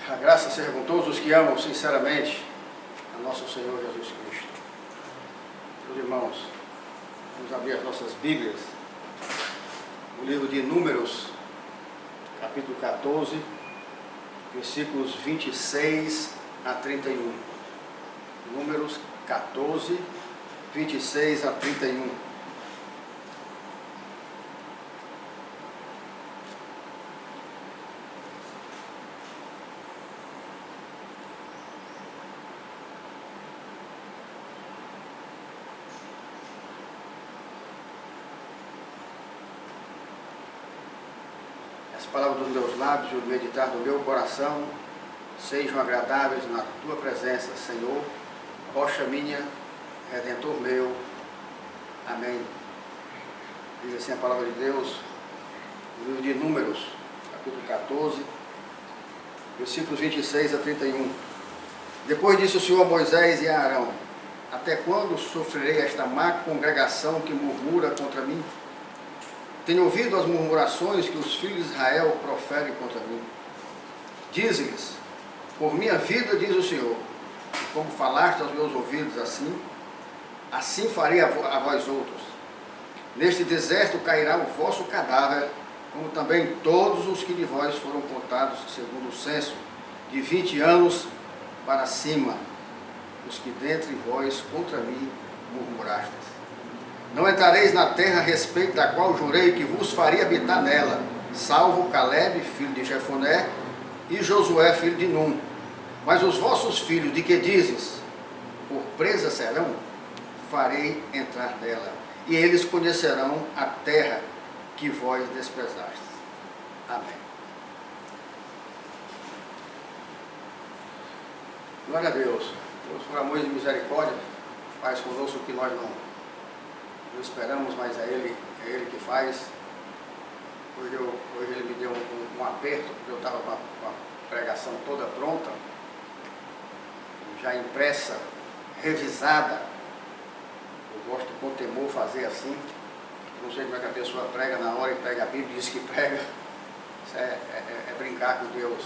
A graça seja com todos os que amam sinceramente a nosso Senhor Jesus Cristo. Meus irmãos, vamos abrir as nossas Bíblias no livro de Números, capítulo 14, versículos 26 a 31. Números 14, 26 a 31. As palavras dos meus lábios e o meditar do meu coração sejam agradáveis na tua presença, Senhor, rocha minha, redentor meu. Amém. Diz assim a palavra de Deus, no livro de Números, capítulo 14, versículos 26 a 31. Depois disse o Senhor a Moisés e a Arão: até quando sofrerei esta má congregação que murmura contra mim? Tenho ouvido as murmurações que os filhos de Israel proferem contra mim. Dize-lhes: por minha vida, diz o Senhor, como falaste aos meus ouvidos assim farei a vós outros. Neste deserto cairá o vosso cadáver, como também todos os que de vós foram contados segundo o censo, de 20 anos para cima, os que dentre vós contra mim murmurastes. Não entrareis na terra a respeito da qual jurei que vos faria habitar nela, salvo Caleb, filho de Jefoné, e Josué, filho de Num. Mas os vossos filhos, de que dizes, por presa serão, farei entrar nela, e eles conhecerão a terra que vós desprezastes. Amém. Glória a Deus. Deus, por amor e misericórdia, faz conosco o que nós não esperamos, mas é Ele que faz. Hoje ele me deu um aperto, porque eu estava com a pregação toda pronta, já impressa, revisada. Eu gosto com temor fazer assim. Não sei como é que a pessoa prega na hora e prega a Bíblia e diz que prega. Isso é brincar com Deus.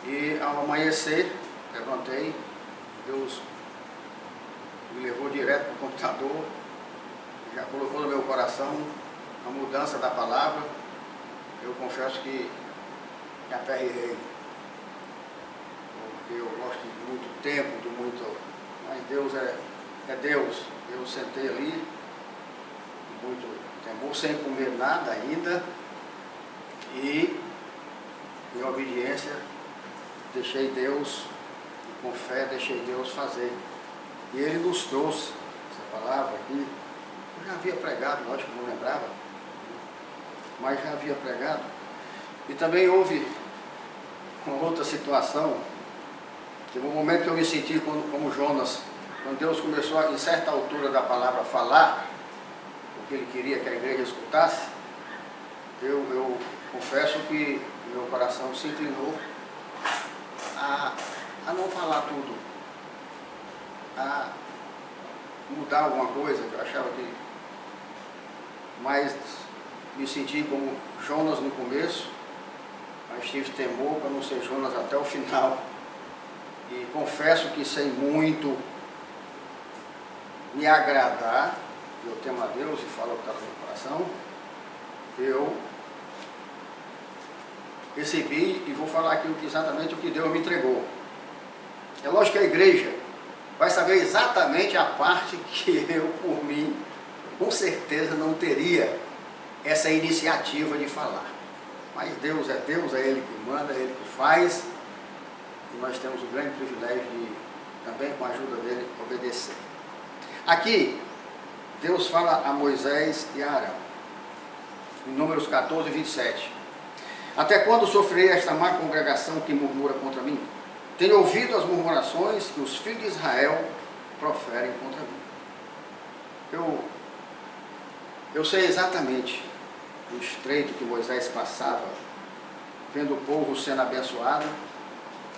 E ao amanhecer, levantei, Deus me levou direto para o computador, já colocou no meu coração a mudança da palavra. Eu confesso que me aperreei, porque eu gosto de muito tempo, mas Deus é Deus. Eu sentei ali, com muito temor, sem comer nada ainda, e em obediência deixei Deus, e com fé deixei Deus fazer. E Ele nos trouxe essa palavra aqui. Eu já havia pregado, lógico que não lembrava, mas já havia pregado. E também houve uma outra situação, teve um momento que eu me senti como Jonas, quando Deus começou, em certa altura da palavra, a falar o que Ele queria que a igreja escutasse. Eu confesso que meu coração se inclinou a não falar tudo, a mudar alguma coisa que eu achava que... Mas me senti como Jonas no começo, mas tive temor para não ser Jonas até o final. E confesso que sem muito me agradar, eu temo a Deus e falo o que está no meu coração, eu recebi e vou falar aqui exatamente o que Deus me entregou. É lógico que a igreja vai saber exatamente a parte que eu, por mim, com certeza não teria essa iniciativa de falar. Mas Deus, é Ele que manda, é Ele que faz, e nós temos o grande privilégio de, também com a ajuda dEle, obedecer. Aqui, Deus fala a Moisés e a Arão, em Números 14, 27. Até quando sofrerei esta má congregação que murmura contra mim? Tenho ouvido as murmurações que os filhos de Israel proferem contra mim. Eu sei exatamente o estreito que Moisés passava, vendo o povo sendo abençoado,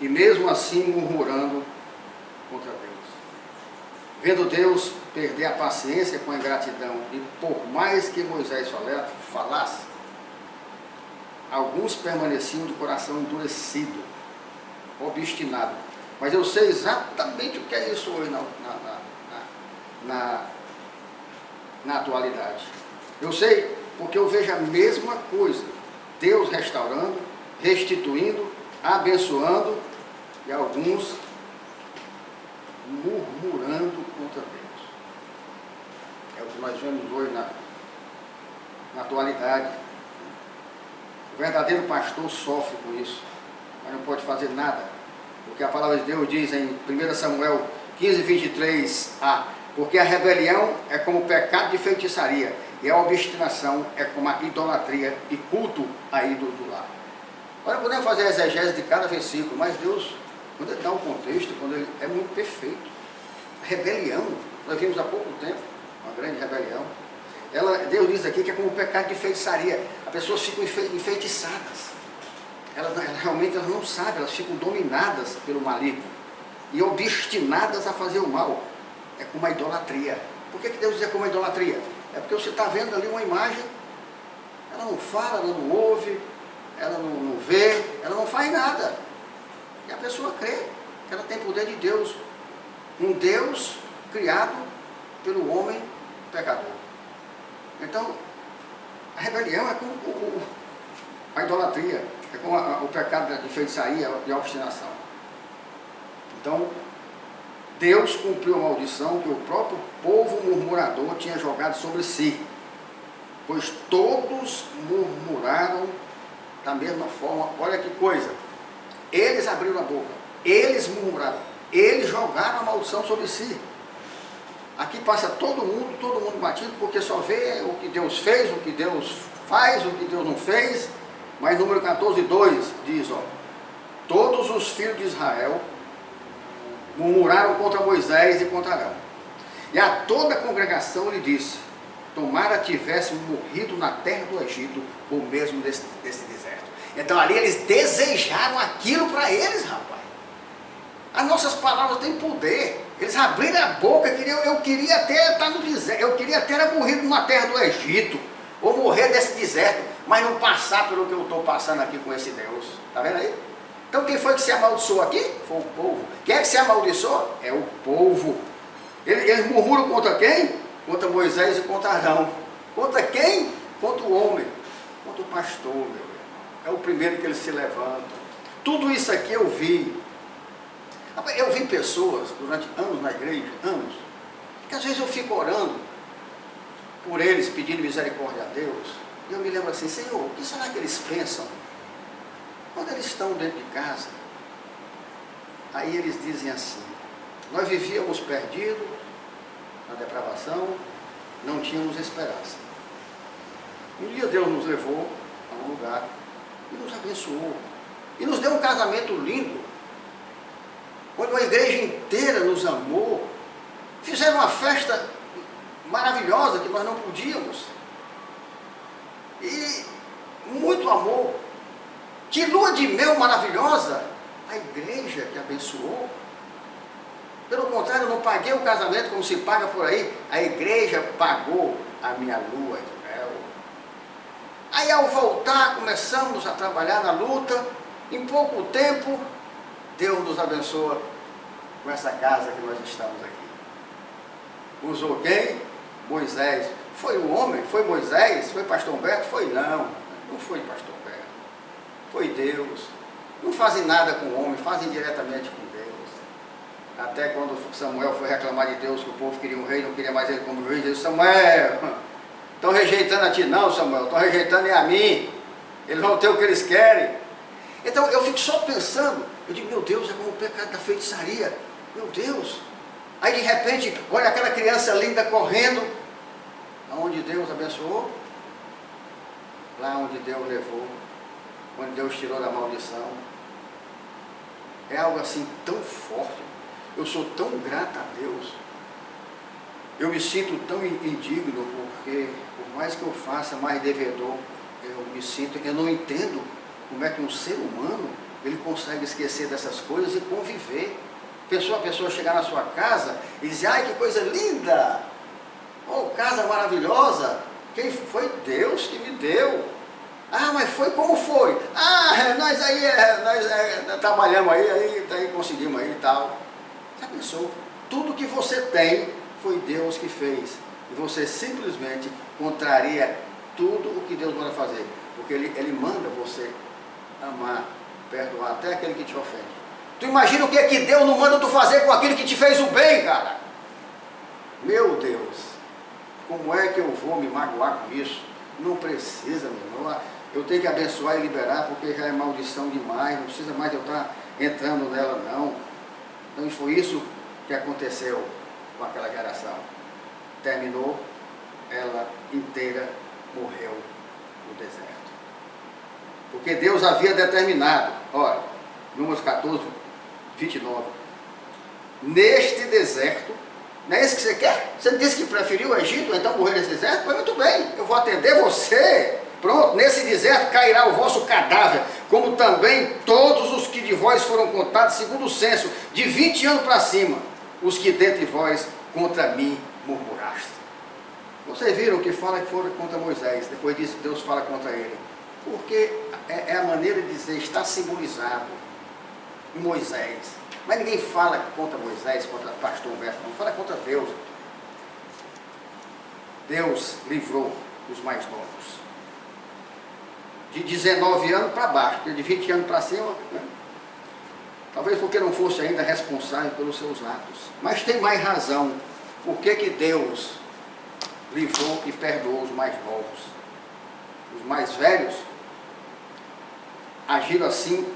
e mesmo assim murmurando contra Deus. Vendo Deus perder a paciência com a ingratidão, e por mais que Moisés falasse, alguns permaneciam de coração endurecido, obstinado. Mas eu sei exatamente o que é isso hoje na atualidade. Eu sei porque eu vejo a mesma coisa. Deus restaurando, restituindo, abençoando e alguns murmurando contra Deus. É o que nós vemos hoje na atualidade. O verdadeiro pastor sofre com isso, mas não pode fazer nada. Porque a palavra de Deus diz em 1 Samuel 15:23a, porque a rebelião é como o pecado de feitiçaria, e a obstinação é como a idolatria e culto a ídolos do lar. Nós podemos fazer a exegese de cada versículo, mas Deus, quando Ele dá um contexto, quando Ele é muito perfeito. A rebelião, nós vimos há pouco tempo, uma grande rebelião. Deus diz aqui que é como o pecado de feitiçaria. As pessoas ficam enfeitiçadas. Elas realmente não sabem, elas ficam dominadas pelo maligno e obstinadas a fazer o mal. É como a idolatria. Por que Deus diz como a idolatria? É porque você está vendo ali uma imagem, ela não fala, ela não ouve, ela não vê, ela não faz nada. E a pessoa crê que ela tem poder de Deus. Um Deus criado pelo homem pecador. Então, a rebelião é como a idolatria, é como o pecado de feitiçaria e a obstinação. Então, Deus cumpriu a maldição que o próprio povo murmurador tinha jogado sobre si, pois todos murmuraram da mesma forma. Olha que coisa, eles abriram a boca, eles murmuraram, eles jogaram a maldição sobre si. Aqui passa todo mundo batido, porque só vê o que Deus fez, o que Deus faz, o que Deus não fez. Mas número 14:2 diz, todos os filhos de Israel murmuraram contra Moisés e contra Arão. E a toda a congregação lhe disse, tomara tivéssemos morrido na terra do Egito, ou mesmo desse deserto. Então ali eles desejaram aquilo para eles, rapaz. As nossas palavras têm poder. Eles abriram a boca, eu queria até estar no deserto, eu queria até ter morrido na terra do Egito, ou morrer desse deserto, mas não passar pelo que eu estou passando aqui com esse Deus. Está vendo aí? Então quem foi que se amaldiçoou aqui? Foi o povo. Quem é que se amaldiçoou? É o povo. Eles murmuram contra quem? Contra Moisés e contra Arão. Contra quem? Contra o homem. Contra o pastor, meu irmão. É o primeiro que eles se levantam. Tudo isso aqui eu vi. Eu vi pessoas durante anos na igreja, anos, que às vezes eu fico orando por eles, pedindo misericórdia a Deus, e eu me lembro assim, Senhor, o que será que eles pensam quando eles estão dentro de casa? Aí eles dizem assim, nós vivíamos perdidos, na depravação, não tínhamos esperança. Um dia Deus nos levou a um lugar e nos abençoou, e nos deu um casamento lindo, onde uma igreja inteira nos amou, fizeram uma festa maravilhosa que nós não podíamos, e muito amor, que lua de mel maravilhosa, a igreja que abençoou. Pelo contrário, eu não paguei o casamento como se paga por aí, a igreja pagou a minha lua de mel. Aí ao voltar, começamos a trabalhar na luta, em pouco tempo, Deus nos abençoa com essa casa que nós estamos aqui. Usou quem? Moisés. Foi o homem? Foi Moisés? Foi pastor Humberto? Foi não. Não foi pastor Humberto. Foi Deus. Não fazem nada com o homem, fazem diretamente com Deus. Até quando Samuel foi reclamar de Deus que o povo queria um rei, não queria mais ele como rei, ele disse, Samuel, estão rejeitando a ti não, Samuel, estão rejeitando a mim. Eles vão ter o que eles querem. Então eu fico só pensando, eu digo, meu Deus, é como o pecado da feitiçaria, meu Deus. Aí de repente, olha aquela criança linda correndo, aonde Deus abençoou, lá onde Deus levou, onde Deus tirou da maldição. É algo assim tão forte, eu sou tão grato a Deus, eu me sinto tão indigno, porque por mais que eu faça, mais devedor, eu me sinto, eu não entendo como é que um ser humano, ele consegue esquecer dessas coisas e conviver. A pessoa chegar na sua casa e dizer, ai que coisa linda, oh, casa maravilhosa, quem foi? Deus que me deu. Ah, mas foi como foi? Ah, nós trabalhamos aí, daí conseguimos aí e tal. Já pensou? Tudo que você tem foi Deus que fez. E você simplesmente contraria tudo o que Deus manda fazer. Porque Ele manda você amar, perdoar até aquele que te ofende. Tu imagina o que é que Deus não manda tu fazer com aquele que te fez o bem, cara? Meu Deus, como é que eu vou me magoar com isso? Não precisa, meu irmão. Eu tenho que abençoar e liberar, porque já é maldição demais, não precisa mais eu estar entrando nela, não. Então foi isso que aconteceu com aquela geração. Terminou, ela inteira morreu no deserto. Porque Deus havia determinado, olha, Números 14, 29, neste deserto, não é isso que você quer? Você disse que preferiu o Egito, ou então morrer nesse deserto? Mas muito bem, eu vou atender você. Pronto, nesse deserto cairá o vosso cadáver, como também todos os que de vós foram contados, segundo o censo, de 20 anos para cima, os que dentre vós contra mim murmuraste. Vocês viram que fala que foram contra Moisés, depois disso Deus fala contra ele. Porque é a maneira de dizer, está simbolizado em Moisés. Mas ninguém fala contra Moisés, contra pastor Humberto, não fala contra Deus. Deus livrou os mais novos. De 19 anos para baixo, porque de 20 anos para cima, né? Talvez porque não fosse ainda responsável pelos seus atos. Mas tem mais razão. Por que Deus livrou e perdoou os mais novos? Os mais velhos agiram assim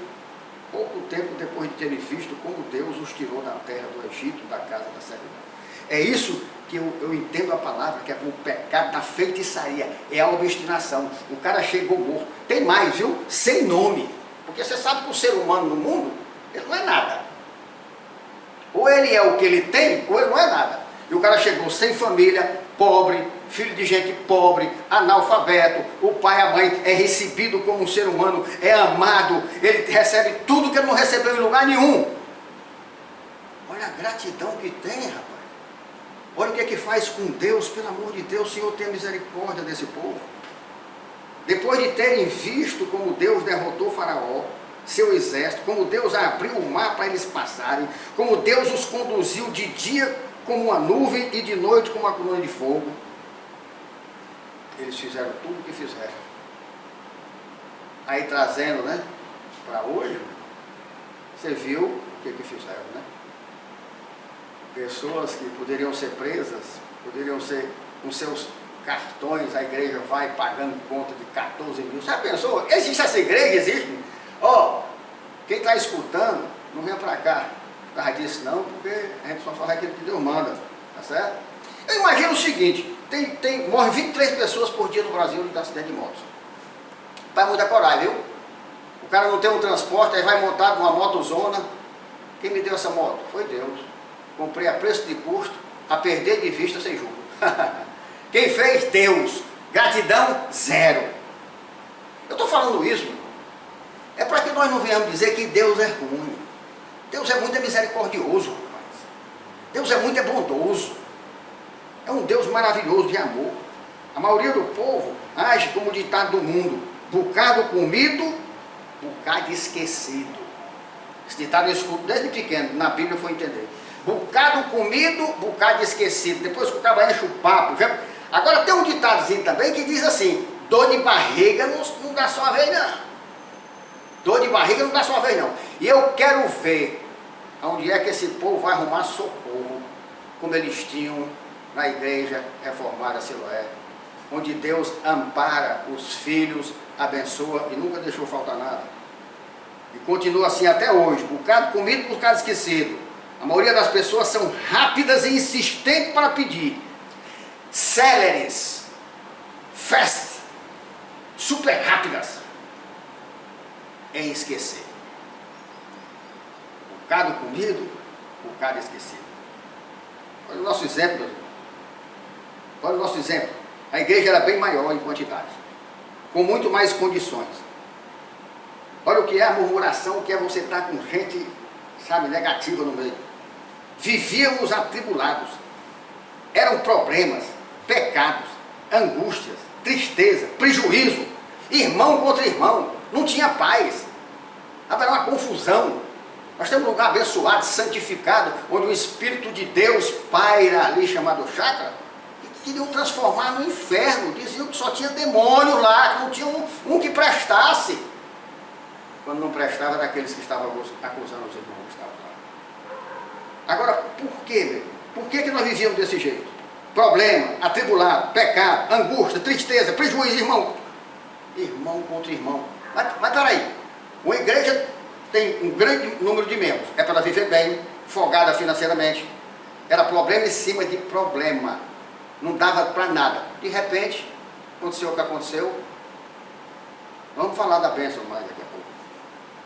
pouco tempo depois de terem visto como Deus os tirou da terra do Egito, da casa da servidão. É isso que eu entendo a palavra, que é o pecado da feitiçaria, é a obstinação. O cara chegou morto. Tem mais, viu? Sem nome. Porque você sabe que o ser humano no mundo, ele não é nada. Ou ele é o que ele tem, ou ele não é nada. E o cara chegou sem família, pobre, filho de gente pobre, analfabeto, o pai e a mãe é recebido como um ser humano, é amado, ele recebe tudo que ele não recebeu em lugar nenhum. Olha a gratidão que tem, rapaz. Olha o que é que faz com Deus, pelo amor de Deus, Senhor, tenha misericórdia desse povo. Depois de terem visto como Deus derrotou Faraó, seu exército, como Deus abriu o mar para eles passarem, como Deus os conduziu de dia como uma nuvem e de noite como uma coluna de fogo, eles fizeram tudo o que fizeram. Aí trazendo, né, para hoje, você viu o que fizeram, né? Pessoas que poderiam ser presas, poderiam ser com seus cartões, a igreja vai pagando conta de 14 mil. Já pensou? Existe essa igreja? Existe? Ó, quem está escutando, não venha para cá. Por causa disso não, porque a gente só faz aquilo que Deus manda, tá certo? Eu imagino o seguinte, morre 23 pessoas por dia no Brasil de acidente de motos. Vai muita coragem, viu? O cara não tem um transporte, aí vai montar numa motozona. Quem me deu essa moto? Foi Deus. Comprei a preço de custo, a perder de vista sem juros. Quem fez? Deus. Gratidão, zero. Eu estou falando isso, meu irmão, é para que nós não venhamos dizer que Deus é ruim. Deus é muito misericordioso, rapaz. Deus é muito bondoso. É um Deus maravilhoso de amor. A maioria do povo age como o ditado do mundo: bocado comido, bocado esquecido. Esse ditado eu escuto desde pequeno, na Bíblia eu fui entender. Bocado comido, bocado esquecido. Depois que o cara enche o papo. Agora tem um ditadozinho também que diz assim: dor de barriga não dá só uma vez não. Dor de barriga não dá só uma vez não. E eu quero ver onde é que esse povo vai arrumar socorro, como eles tinham na igreja reformada Siloé, onde Deus ampara os filhos, abençoa e nunca deixou faltar nada. E continua assim até hoje, bocado comido, bocado esquecido. A maioria das pessoas são rápidas e insistentes para pedir, céleres, fast, super rápidas em esquecer. Bocado comido, bocado esquecido. Olha o nosso exemplo, meu irmão. Olha o nosso exemplo. A igreja era bem maior em quantidade, com muito mais condições. Olha o que é a murmuração, o que é você estar com gente, sabe, negativa no meio. Vivíamos atribulados. Eram problemas, pecados, angústias, tristeza, prejuízo, irmão contra irmão. Não tinha paz. haverá uma confusão. Nós temos um lugar abençoado, santificado, onde o Espírito de Deus paira ali, chamado chácara, e queriam transformar no inferno. Diziam que só tinha demônio lá, que não tinha um que prestasse. Quando não prestava, era aqueles que estavam acusando os irmãos que estavam lá. Agora, por quê, meu? Por que nós vivíamos desse jeito? Problema, atribulado, pecado, angústia, tristeza, prejuízo, irmão. Irmão contra irmão. Mas peraí, uma igreja tem um grande número de membros. É para viver bem, folgada financeiramente. Era problema em cima de problema. Não dava para nada. De repente, aconteceu o que aconteceu. Vamos falar da bênção mais daqui a pouco.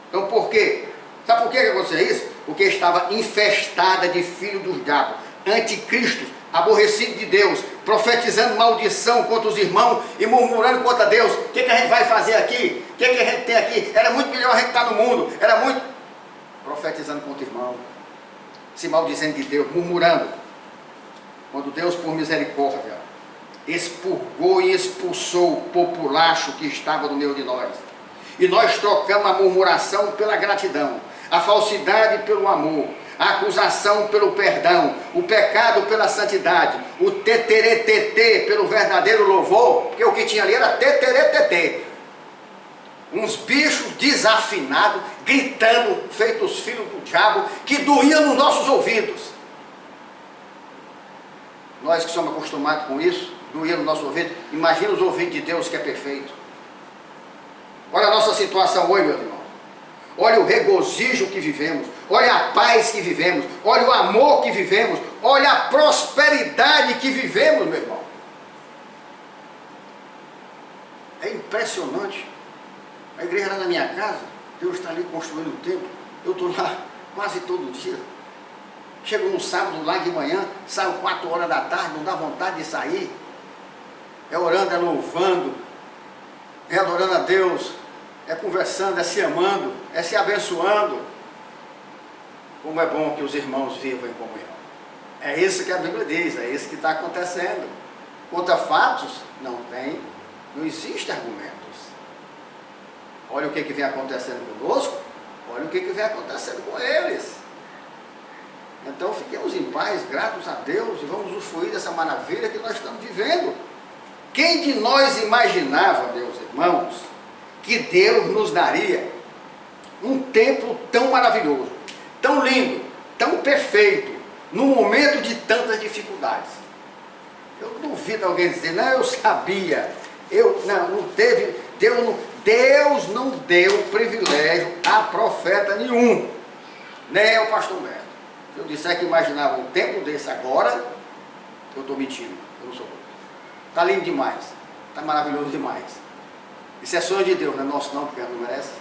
Então por quê? Sabe por que aconteceu isso? Porque estava infestada de filho dos diabos, anticristos, aborrecido de Deus, profetizando maldição contra os irmãos e murmurando contra Deus. O que a gente vai fazer aqui? O que a gente tem aqui? Era muito melhor a gente estar no mundo. Era muito... Profetizando contra o irmão, se maldizendo de Deus, murmurando. Quando Deus, por misericórdia, expurgou e expulsou o populacho que estava no meio de nós. E nós trocamos a murmuração pela gratidão, a falsidade pelo amor, a acusação pelo perdão, o pecado pela santidade, o teteretetê pelo verdadeiro louvor, porque o que tinha ali era teteretetê. Uns bichos desafinados, gritando, feitos filhos do diabo, que doíam nos nossos ouvidos. Nós que somos acostumados com isso, doía no nosso ouvido. Imagina os ouvidos de Deus que é perfeito. Olha a nossa situação hoje, meus irmãos. Olha o regozijo que vivemos. Olha a paz que vivemos. Olha o amor que vivemos. Olha a prosperidade que vivemos, meu irmão. É impressionante. A igreja lá na minha casa, Deus está ali construindo o templo. Eu estou lá quase todo dia. Chego no sábado lá de manhã, saio 4 horas da tarde, não dá vontade de sair. É orando, é louvando, é adorando a Deus, é conversando, é se amando, é se abençoando. Como é bom que os irmãos vivam em comunhão. É isso que a Bíblia diz, é isso que está acontecendo. Contra fatos, não existe argumentos. Olha o que vem acontecendo conosco, olha o que vem acontecendo com eles. Então fiquemos em paz, gratos a Deus, e vamos usufruir dessa maravilha que nós estamos vivendo. Quem de nós imaginava, meus irmãos, que Deus nos daria um templo tão maravilhoso, tão lindo, tão perfeito, num momento de tantas dificuldades? Eu duvido alguém dizer, não, eu sabia, Deus não deu privilégio a profeta nenhum, nem ao pastor Humberto. Se eu disser que imaginava um templo desse agora, eu estou mentindo, eu não sou doido. Está lindo demais, está maravilhoso demais. Isso é sonho de Deus, não é nosso não, porque não merece.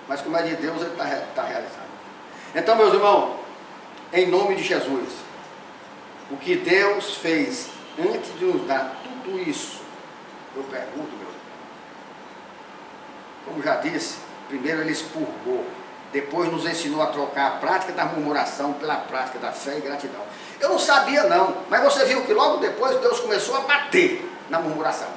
Mas como é de Deus, ele está realizado. Então, meus irmãos, em nome de Jesus, o que Deus fez antes de nos dar tudo isso, eu pergunto, meus irmãos, como já disse, primeiro ele expurgou, depois nos ensinou a trocar a prática da murmuração pela prática da fé e gratidão. Eu não sabia não, mas você viu que logo depois Deus começou a bater na murmuração.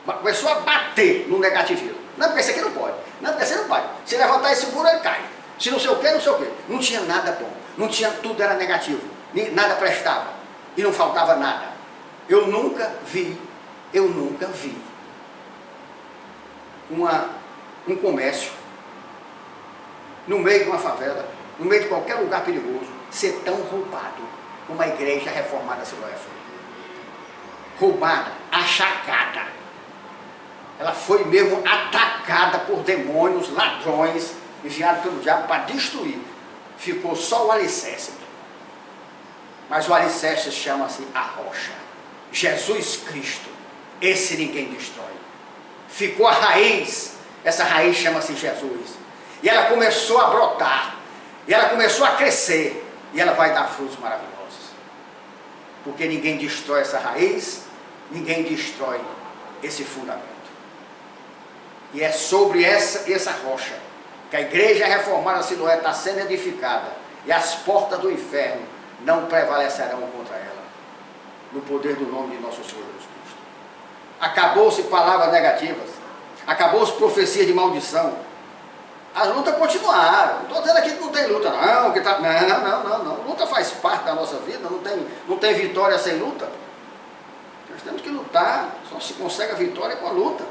Começou a bater no negativismo. Não, porque esse aqui não pode. Não, porque esse não pode. Se levantar esse muro, ele cai. Se não sei o quê, não sei o quê. Não tinha nada bom. Não tinha, tudo era negativo. Nada prestava. E não faltava nada. Eu nunca vi um comércio no meio de uma favela, no meio de qualquer lugar perigoso, ser tão roubado como a igreja reformada Siloé foi. Roubada, achacada. Ela foi mesmo atacada por demônios, ladrões, enviados pelo diabo para destruir. Ficou só o alicerce. Mas o alicerce chama-se a rocha. Jesus Cristo. Esse ninguém destrói. Ficou a raiz. Essa raiz chama-se Jesus. E ela começou a brotar. E ela começou a crescer. E ela vai dar frutos maravilhosos. Porque ninguém destrói essa raiz. Ninguém destrói esse fundamento. E é sobre essa rocha que a igreja reformada Siloé está sendo edificada. E as portas do inferno não prevalecerão contra ela. No poder do nome de nosso Senhor Jesus Cristo. Acabou-se palavras negativas. Acabou-se profecia de maldição. As lutas continuaram. Não estou dizendo aqui que não tem luta, não. Que tá... Não. Luta faz parte da nossa vida, não tem vitória sem luta. Nós temos que lutar, só se consegue a vitória com a luta.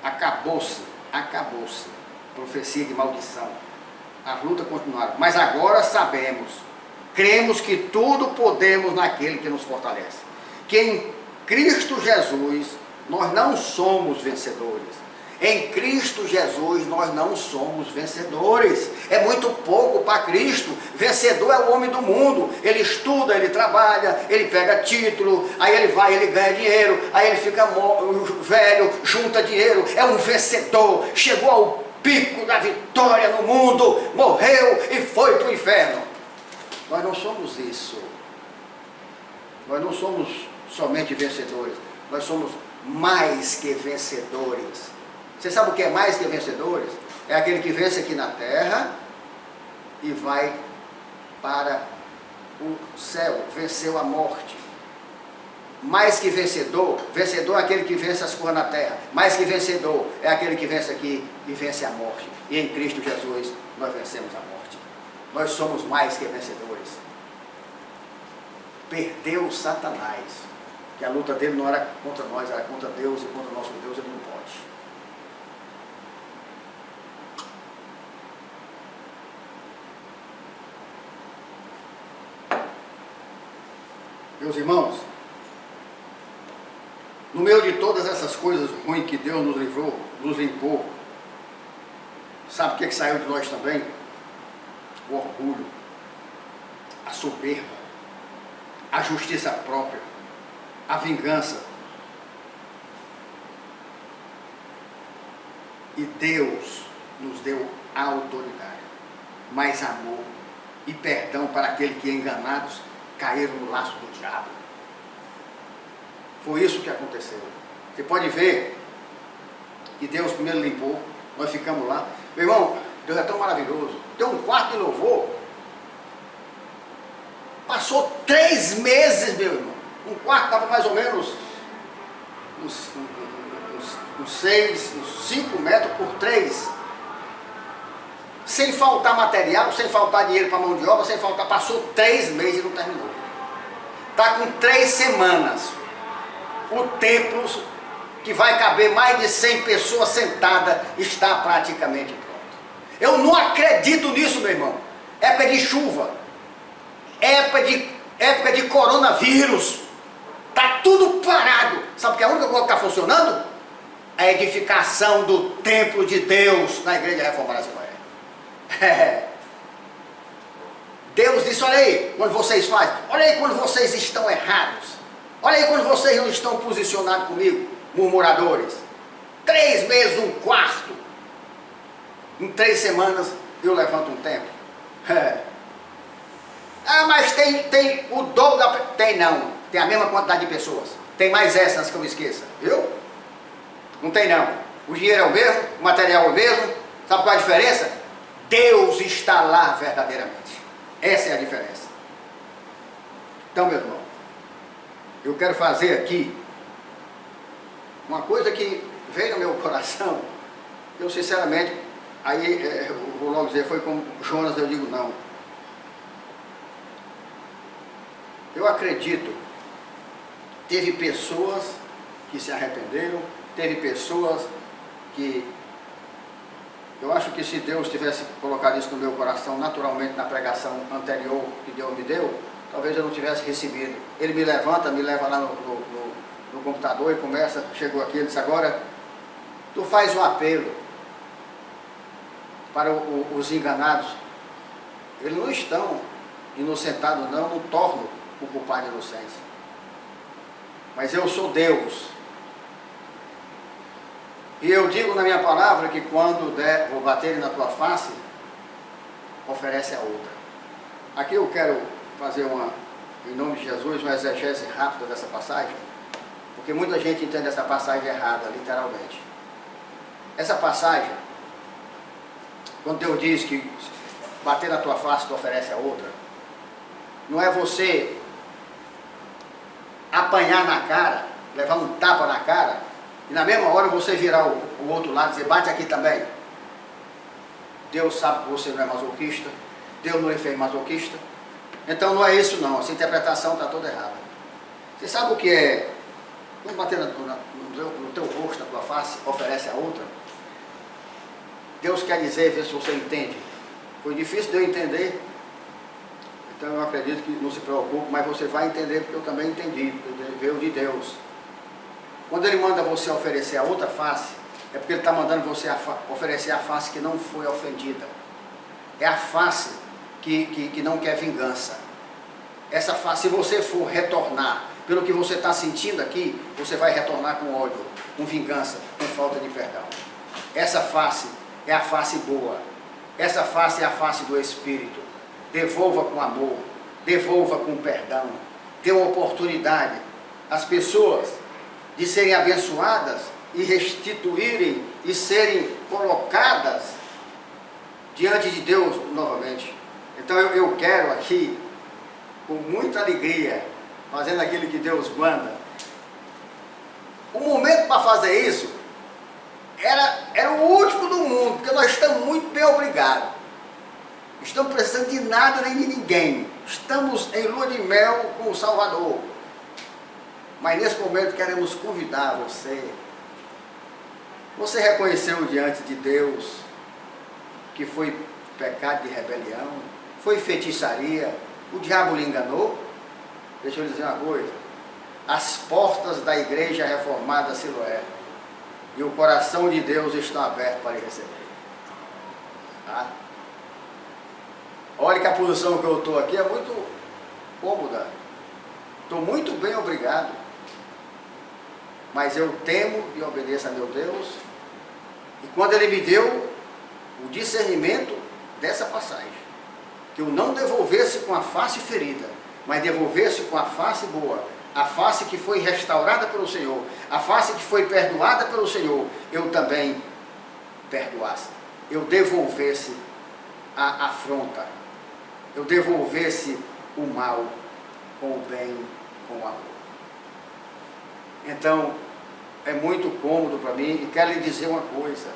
Acabou-se. Profecia de maldição. As lutas continuaram. Mas agora sabemos, cremos que tudo podemos naquele que nos fortalece. Que em Cristo Jesus nós não somos vencedores. Em Cristo Jesus nós não somos vencedores. É muito pouco para Cristo. Vencedor é o homem do mundo. Ele estuda, ele trabalha, ele pega título, aí ele vai, ele ganha dinheiro, aí ele fica velho, junta dinheiro. É um vencedor. Chegou ao pico da vitória no mundo, morreu e foi para o inferno. Nós não somos isso. Nós não somos somente vencedores. Nós somos mais que vencedores. Você sabe o que é mais que vencedores? É aquele que vence aqui na terra e vai para o céu, venceu a morte. Mais que vencedor, vencedor é aquele que vence as coisas na terra. Mais que vencedor é aquele que vence aqui e vence a morte. E em Cristo Jesus nós vencemos a morte. Nós somos mais que vencedores. Perdeu Satanás, que a luta dele não era contra nós, era contra Deus, e contra o nosso Deus ele não pode. Meus irmãos, no meio de todas essas coisas ruins que Deus nos livrou, nos limpou, sabe o que saiu de nós também? O orgulho, a soberba, a justiça própria, a vingança. E Deus nos deu autoridade, mais amor e perdão para aqueles que enganados caíram no laço do diabo. Foi isso que aconteceu. Você pode ver que Deus primeiro limpou, nós ficamos lá. Meu irmão, Deus é tão maravilhoso. Tem um quarto de louvor. Passou 3 meses, meu irmão. Um quarto estava mais ou menos uns 5 metros por 3. Sem faltar material, sem faltar dinheiro para mão de obra, sem faltar. Passou 3 meses e não terminou. Está com 3 semanas. O templo, que vai caber mais de 100 pessoas sentadas, está praticamente pronto. Eu não acredito nisso, meu irmão. Época de chuva, época de coronavírus, está tudo parado. Sabe que a única coisa que está funcionando? A edificação do templo de Deus na Igreja Reformada Assembleia. Deus disse, olha aí, quando vocês fazem, olha aí quando vocês estão errados. Olha aí quando vocês não estão posicionados comigo, murmuradores. 3 meses, um quarto. Em 3 semanas eu levanto um templo. Ah, mas tem o dobro da... Tem não, tem a mesma quantidade de pessoas. Tem mais essas que eu me esqueça, viu? Não tem não. O dinheiro é o mesmo, o material é o mesmo. Sabe qual é a diferença? Deus está lá verdadeiramente. Essa é a diferença. Então, meu irmão, eu quero fazer aqui uma coisa que veio no meu coração. Eu sinceramente, aí eu vou logo dizer, foi como Jonas, eu digo não. Eu acredito, teve pessoas que se arrependeram, teve pessoas que... Eu acho que se Deus tivesse colocado isso no meu coração naturalmente na pregação anterior que Deus me deu, talvez eu não tivesse recebido. Ele me levanta, me leva lá no computador e conversa, chegou aqui, ele disse, agora tu faz um apelo para os enganados. Eles não estão inocentados não tornam o culpado de inocência. Mas eu sou Deus. E eu digo na minha palavra que quando der, vou bater na tua face, oferece a outra. Aqui eu quero fazer em nome de Jesus, uma exegese rápida dessa passagem, porque muita gente entende essa passagem errada, literalmente. Essa passagem, quando Deus diz que bater na tua face, tu oferece a outra, não é você apanhar na cara, levar um tapa na cara, e na mesma hora você virar o outro lado e dizer, bate aqui também. Deus sabe que você não é masoquista, Deus não lhe fez masoquista. Então não é isso não, essa interpretação está toda errada. Você sabe o que é? Vamos bater no teu rosto, na tua face, oferece a outra. Deus quer dizer, ver se você entende. Foi difícil de eu entender, então eu acredito que não se preocupe, mas você vai entender, porque eu também entendi, porque veio de Deus. Quando Ele manda você oferecer a outra face, é porque Ele está mandando você oferecer a face que não foi ofendida. É a face que não quer vingança. Essa face, se você for retornar pelo que você está sentindo aqui, você vai retornar com ódio, com vingança, com falta de perdão. Essa face é a face boa. Essa face é a face do Espírito. Devolva com amor, devolva com perdão. Dê uma oportunidade às pessoas de serem abençoadas e restituírem e serem colocadas diante de Deus novamente. Então eu quero aqui, com muita alegria, fazendo aquilo que Deus manda. O momento para fazer isso era o último do mundo, porque nós estamos muito bem obrigados. Não estamos precisando de nada nem de ninguém. Estamos em lua de mel com o Salvador. Mas nesse momento queremos convidar você. Você reconheceu diante de Deus que foi pecado de rebelião, foi feitiçaria, o diabo lhe enganou? Deixa eu lhe dizer uma coisa. As portas da igreja reformada Siloé e o coração de Deus estão abertos para lhe receber. Tá? Olha que a posição que eu estou aqui é muito cômoda. Estou muito bem, obrigado. Mas eu temo e obedeço a meu Deus. E quando Ele me deu o discernimento dessa passagem, que eu não devolvesse com a face ferida, mas devolvesse com a face boa, a face que foi restaurada pelo Senhor, a face que foi perdoada pelo Senhor, eu também perdoasse. Eu devolvesse a afronta, eu devolvesse o mal com o bem, com o amor. Então, é muito cômodo para mim, e quero lhe dizer uma coisa.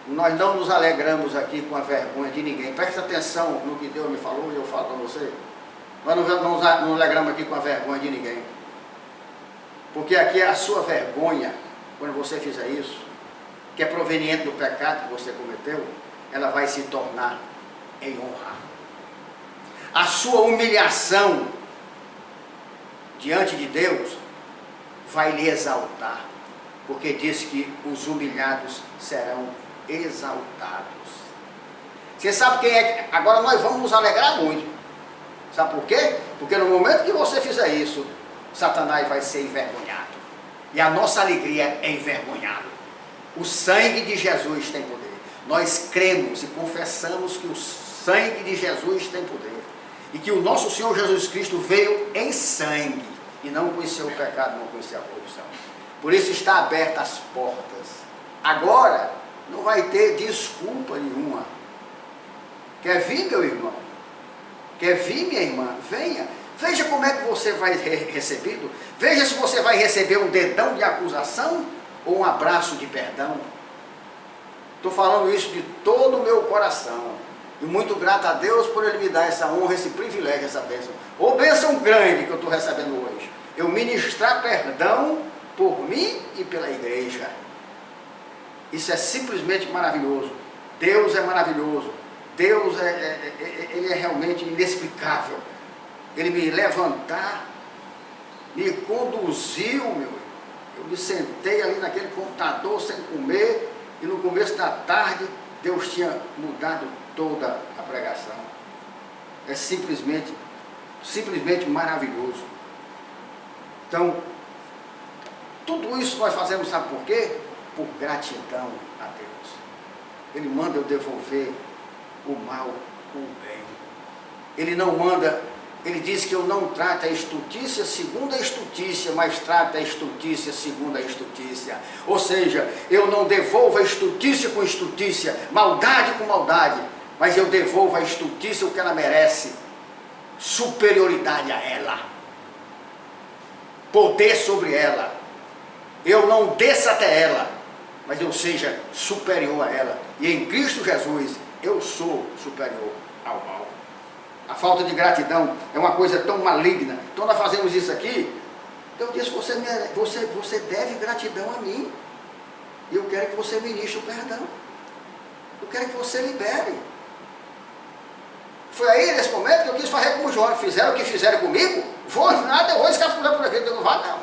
Nós não nos alegramos aqui com a vergonha de ninguém. Presta atenção no que Deus me falou e eu falo para você. Nós não nos alegramos aqui com a vergonha de ninguém. Porque aqui a sua vergonha, quando você fizer isso, que é proveniente do pecado que você cometeu, ela vai se tornar em honra. A sua humilhação diante de Deus vai lhe exaltar, porque diz que os humilhados serão exaltados. Você sabe quem é que... Agora nós vamos nos alegrar muito. Sabe por quê? Porque no momento que você fizer isso, Satanás vai ser envergonhado. E a nossa alegria é envergonhada. O sangue de Jesus tem poder. Nós cremos e confessamos que o sangue de Jesus tem poder. E que o nosso Senhor Jesus Cristo veio em sangue. E não conheceu o pecado, não conheceu a corrupção. Por isso está aberta as portas. Agora não vai ter desculpa nenhuma. Quer vir, meu irmão? Quer vir, minha irmã? Venha. Veja como é que você vai recebido. Veja se você vai receber um dedão de acusação ou um abraço de perdão. Estou falando isso de todo o meu coração. E muito grato a Deus por Ele me dar essa honra, esse privilégio, essa bênção. Ô bênção grande que eu estou recebendo hoje. Eu ministrar perdão por mim e pela igreja. Isso é simplesmente maravilhoso. Deus é maravilhoso. Deus Ele é realmente inexplicável. Ele me levantar, me conduziu, meu. Eu me sentei ali naquele computador sem comer, e no começo da tarde Deus tinha mudado toda a pregação. É simplesmente maravilhoso. Então, tudo isso nós fazemos, sabe por quê? Por gratidão a Deus. Ele manda eu devolver o mal com o bem. Ele não manda, ele diz que eu não trato a estultícia segundo a estultícia, mas trato a estultícia segundo a estultícia. Ou seja, eu não devolvo a estultícia com estultícia, maldade com maldade, mas eu devolvo a estultícia o que ela merece, superioridade a ela, poder sobre ela. Eu não desço até ela, mas eu seja superior a ela. E em Cristo Jesus, eu sou superior ao mal. A falta de gratidão é uma coisa tão maligna. Então nós fazemos isso aqui. Deus diz, você deve gratidão a mim. E eu quero que você ministre o perdão. Eu quero que você libere. Foi aí, nesse momento, que eu quis fazer como João. Fizeram o que fizeram comigo, vou nada, eu vou escapular por aqui. Eu não vá não.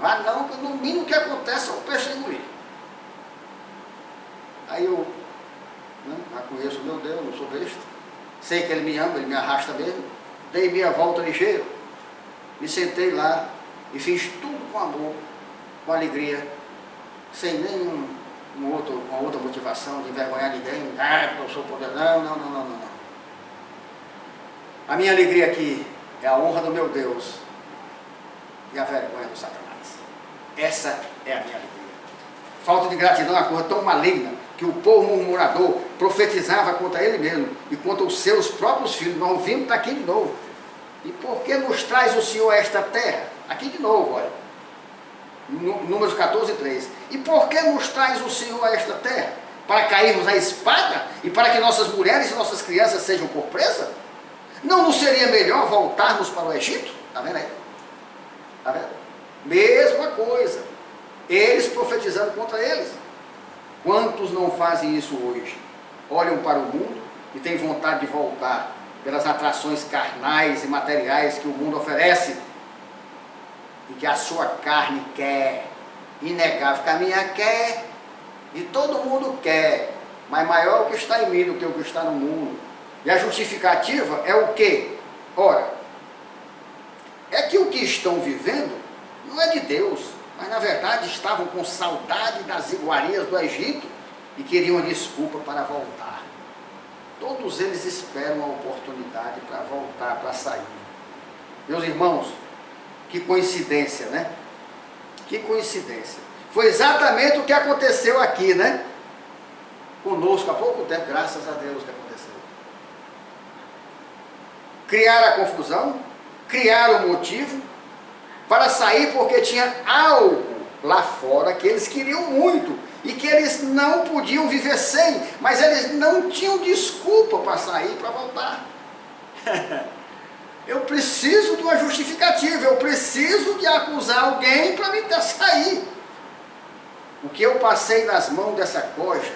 Vá não, que no mínimo que acontece é o peixe engolir. Aí eu já conheço o meu Deus, não sou besta. Sei que Ele me ama, Ele me arrasta mesmo. Dei minha volta ligeiro. Me sentei lá e fiz tudo com amor, com alegria, sem uma outra motivação de envergonhar ninguém. Porque eu sou poderoso. Não. A minha alegria aqui é a honra do meu Deus e a vergonha do Satanás. Essa é a minha alegria. Falta de gratidão é uma coisa tão maligna que o povo murmurador profetizava contra ele mesmo e contra os seus próprios filhos. Nós ouvimos, está aqui de novo. E por que nos traz o Senhor a esta terra? Aqui de novo, olha. Números 14, 3. E por que nos traz o Senhor a esta terra? Para cairmos à espada? E para que nossas mulheres e nossas crianças sejam por presa? Não nos seria melhor voltarmos para o Egito? Está vendo aí? Está vendo? Mesma coisa. Eles profetizando contra eles. Quantos não fazem isso hoje? Olham para o mundo e têm vontade de voltar pelas atrações carnais e materiais que o mundo oferece e que a sua carne quer. Inegável, que a minha quer, e todo mundo quer, mas maior o que está em mim do que o que está no mundo. E a justificativa é o quê? Ora, é que o que estão vivendo não é de Deus, mas na verdade estavam com saudade das iguarias do Egito e queriam uma desculpa para voltar. Todos eles esperam a oportunidade para voltar, para sair. Meus irmãos, que coincidência, né? Que coincidência. Foi exatamente o que aconteceu aqui, né? Conosco há pouco tempo, graças a Deus que aconteceu. Criaram a confusão, criaram o motivo para sair porque tinha algo lá fora que eles queriam muito e que eles não podiam viver sem, mas eles não tinham desculpa para sair, para voltar. Eu preciso de uma justificativa, eu preciso de acusar alguém para me dar sair. O que eu passei nas mãos dessa coja,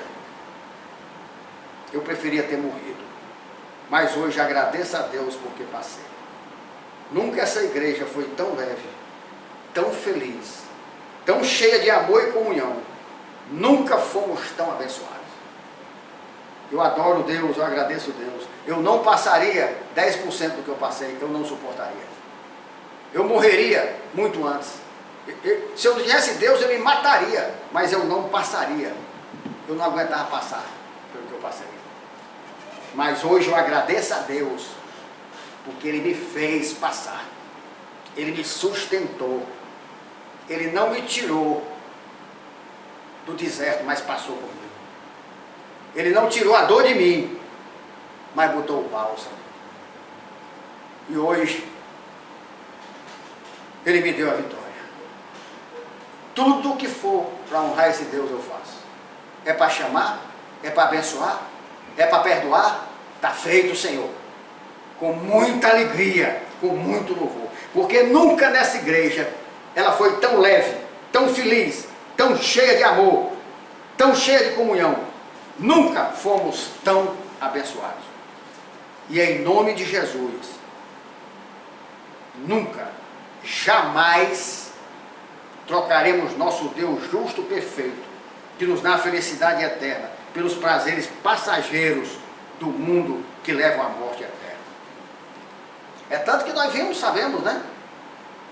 eu preferia ter morrido. Mas hoje agradeço a Deus porque passei. Nunca essa igreja foi tão leve, tão feliz, tão cheia de amor e comunhão. Nunca fomos tão abençoados. Eu adoro Deus, eu agradeço Deus. Eu não passaria 10% do que eu passei, eu não suportaria. Eu morreria muito antes. Se eu tivesse Deus, eu me mataria, mas eu não passaria. Eu não aguentava passar pelo que eu passei. Mas hoje eu agradeço a Deus, porque Ele me fez passar. Ele me sustentou. Ele não me tirou do deserto, mas passou comigo. Ele não tirou a dor de mim, mas botou o bálsamo. E hoje, Ele me deu a vitória. Tudo que for para honrar esse Deus eu faço. É para chamar, é para abençoar, é para perdoar. Está feito, Senhor. Com muita alegria, com muito louvor. Porque nunca nessa igreja ela foi tão leve, tão feliz, tão cheia de amor, tão cheia de comunhão. Nunca fomos tão abençoados. E em nome de Jesus, nunca, jamais trocaremos nosso Deus justo e perfeito, que nos dá a felicidade eterna, pelos prazeres passageiros do mundo que levam à morte eterna. É tanto que nós vimos, sabemos, né?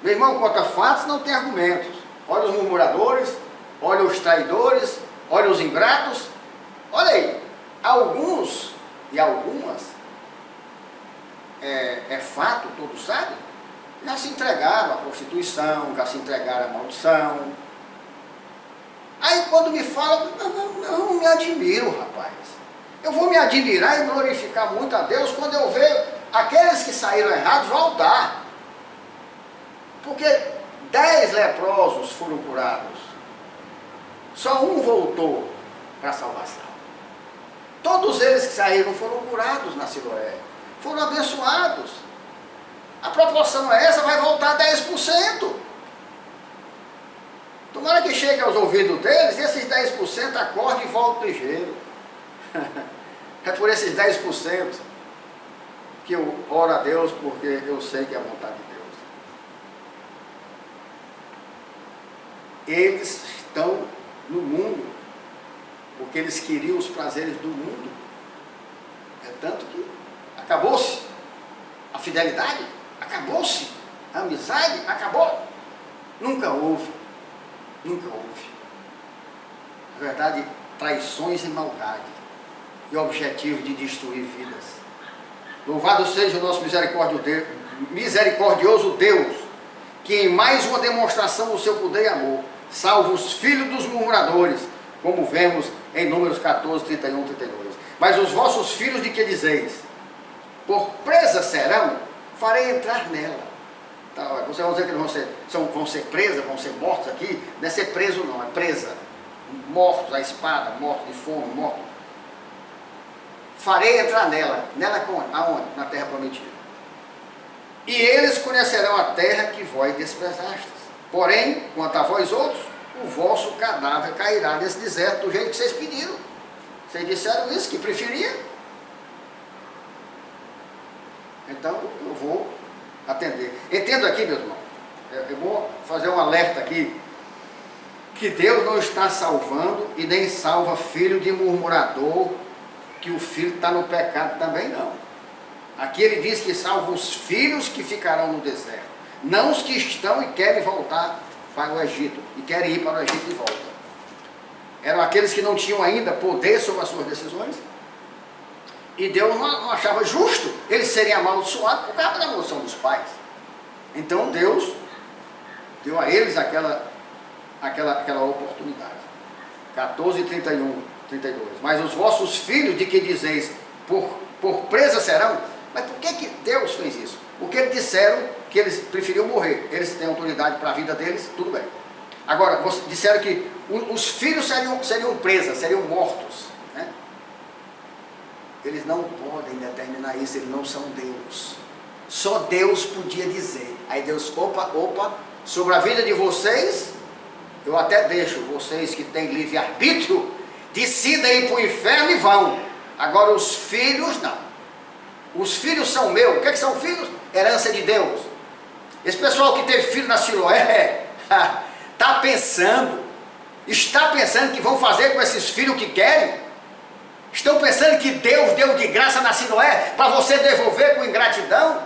Meu irmão, contra fatos não tem argumentos. Olha os murmuradores, olha os traidores, olha os ingratos. Olha aí, alguns e algumas, é fato, todos sabem, já se entregaram à prostituição, já se entregaram à maldição. Aí quando me falam, não me admiro, rapaz. Eu vou me admirar e glorificar muito a Deus quando eu ver aqueles que saíram errados voltar. Porque 10 leprosos foram curados. Só um voltou para a salvação. Todos eles que saíram foram curados na Siloé, foram abençoados. A proporção é essa, vai voltar 10%. Tomara que chegue aos ouvidos deles e esses 10% acorde e volte ligeiro. É por esses 10% que eu oro a Deus, porque eu sei que é a vontade de Deus. Eles estão no mundo, porque eles queriam os prazeres do mundo. É tanto que acabou-se a fidelidade, acabou-se a amizade, acabou. Nunca houve. Na verdade, traições e maldade, e o objetivo de destruir vidas. Louvado seja o nosso misericordioso Deus, que em mais uma demonstração do seu poder e amor, salva os filhos dos murmuradores, como vemos em Números 14, 31, 32. Mas os vossos filhos de que dizeis, por presa serão, farei entrar nela. Tá, vocês vão dizer que eles vão ser presas, vão ser mortos aqui. Não é ser preso não, é presa. Mortos, a espada, mortos de fome, mortos. Farei entrar nela. Nela aonde? Na terra prometida. E eles conhecerão a terra que vós desprezastes. Porém, quanto a vós outros, o vosso cadáver cairá nesse deserto do jeito que vocês pediram. Vocês disseram isso, que preferiam. Então, eu vou atender. Entendo aqui, meus irmãos, eu vou fazer um alerta aqui, que Deus não está salvando e nem salva filho de murmurador, que o filho está no pecado também não. Aqui ele diz que salva os filhos que ficarão no deserto, não os que estão e querem voltar para o Egito, e querem ir para o Egito de volta. Eram aqueles que não tinham ainda poder sobre as suas decisões, e Deus não achava justo eles serem amaldiçoados por causa da maldição dos pais. Então Deus deu a eles aquela oportunidade. 14, 31, 32. Mas os vossos filhos de que dizeis, por presa serão. Mas por que Deus fez isso? Porque eles disseram que eles preferiam morrer. Eles têm autoridade para a vida deles, tudo bem. Agora, disseram que os filhos seriam presas, seriam mortos. Né? Eles não podem determinar isso, eles não são Deus. Só Deus podia dizer. Aí Deus, opa, sobre a vida de vocês, eu até deixo vocês que têm livre-arbítrio, decidam ir para o inferno e vão. Agora os filhos não. Os filhos são meus. O que são filhos? Herança de Deus. Esse pessoal que teve filho na Siloé, está pensando que vão fazer com esses filhos o que querem? Estão pensando que Deus deu de graça na Siloé para você devolver com ingratidão?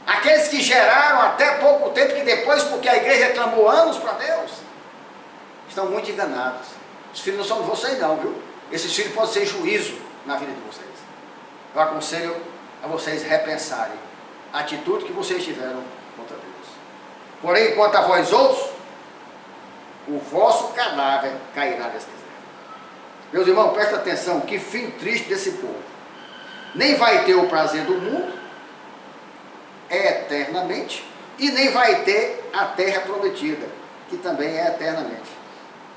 Aqueles que geraram até pouco tempo, que depois, porque a igreja clamou anos para Deus, estão muito enganados. Os filhos não são de vocês não, viu? Esses filhos podem ser juízo na vida de vocês. Eu aconselho a vocês repensarem a atitude que vocês tiveram contra Deus. Porém, quanto a vós outros, o vosso cadáver cairá nesse deserto. Meus irmãos, prestem atenção, que fim triste desse povo. Nem vai ter o prazer do mundo eternamente, e nem vai ter a terra prometida, que também é eternamente.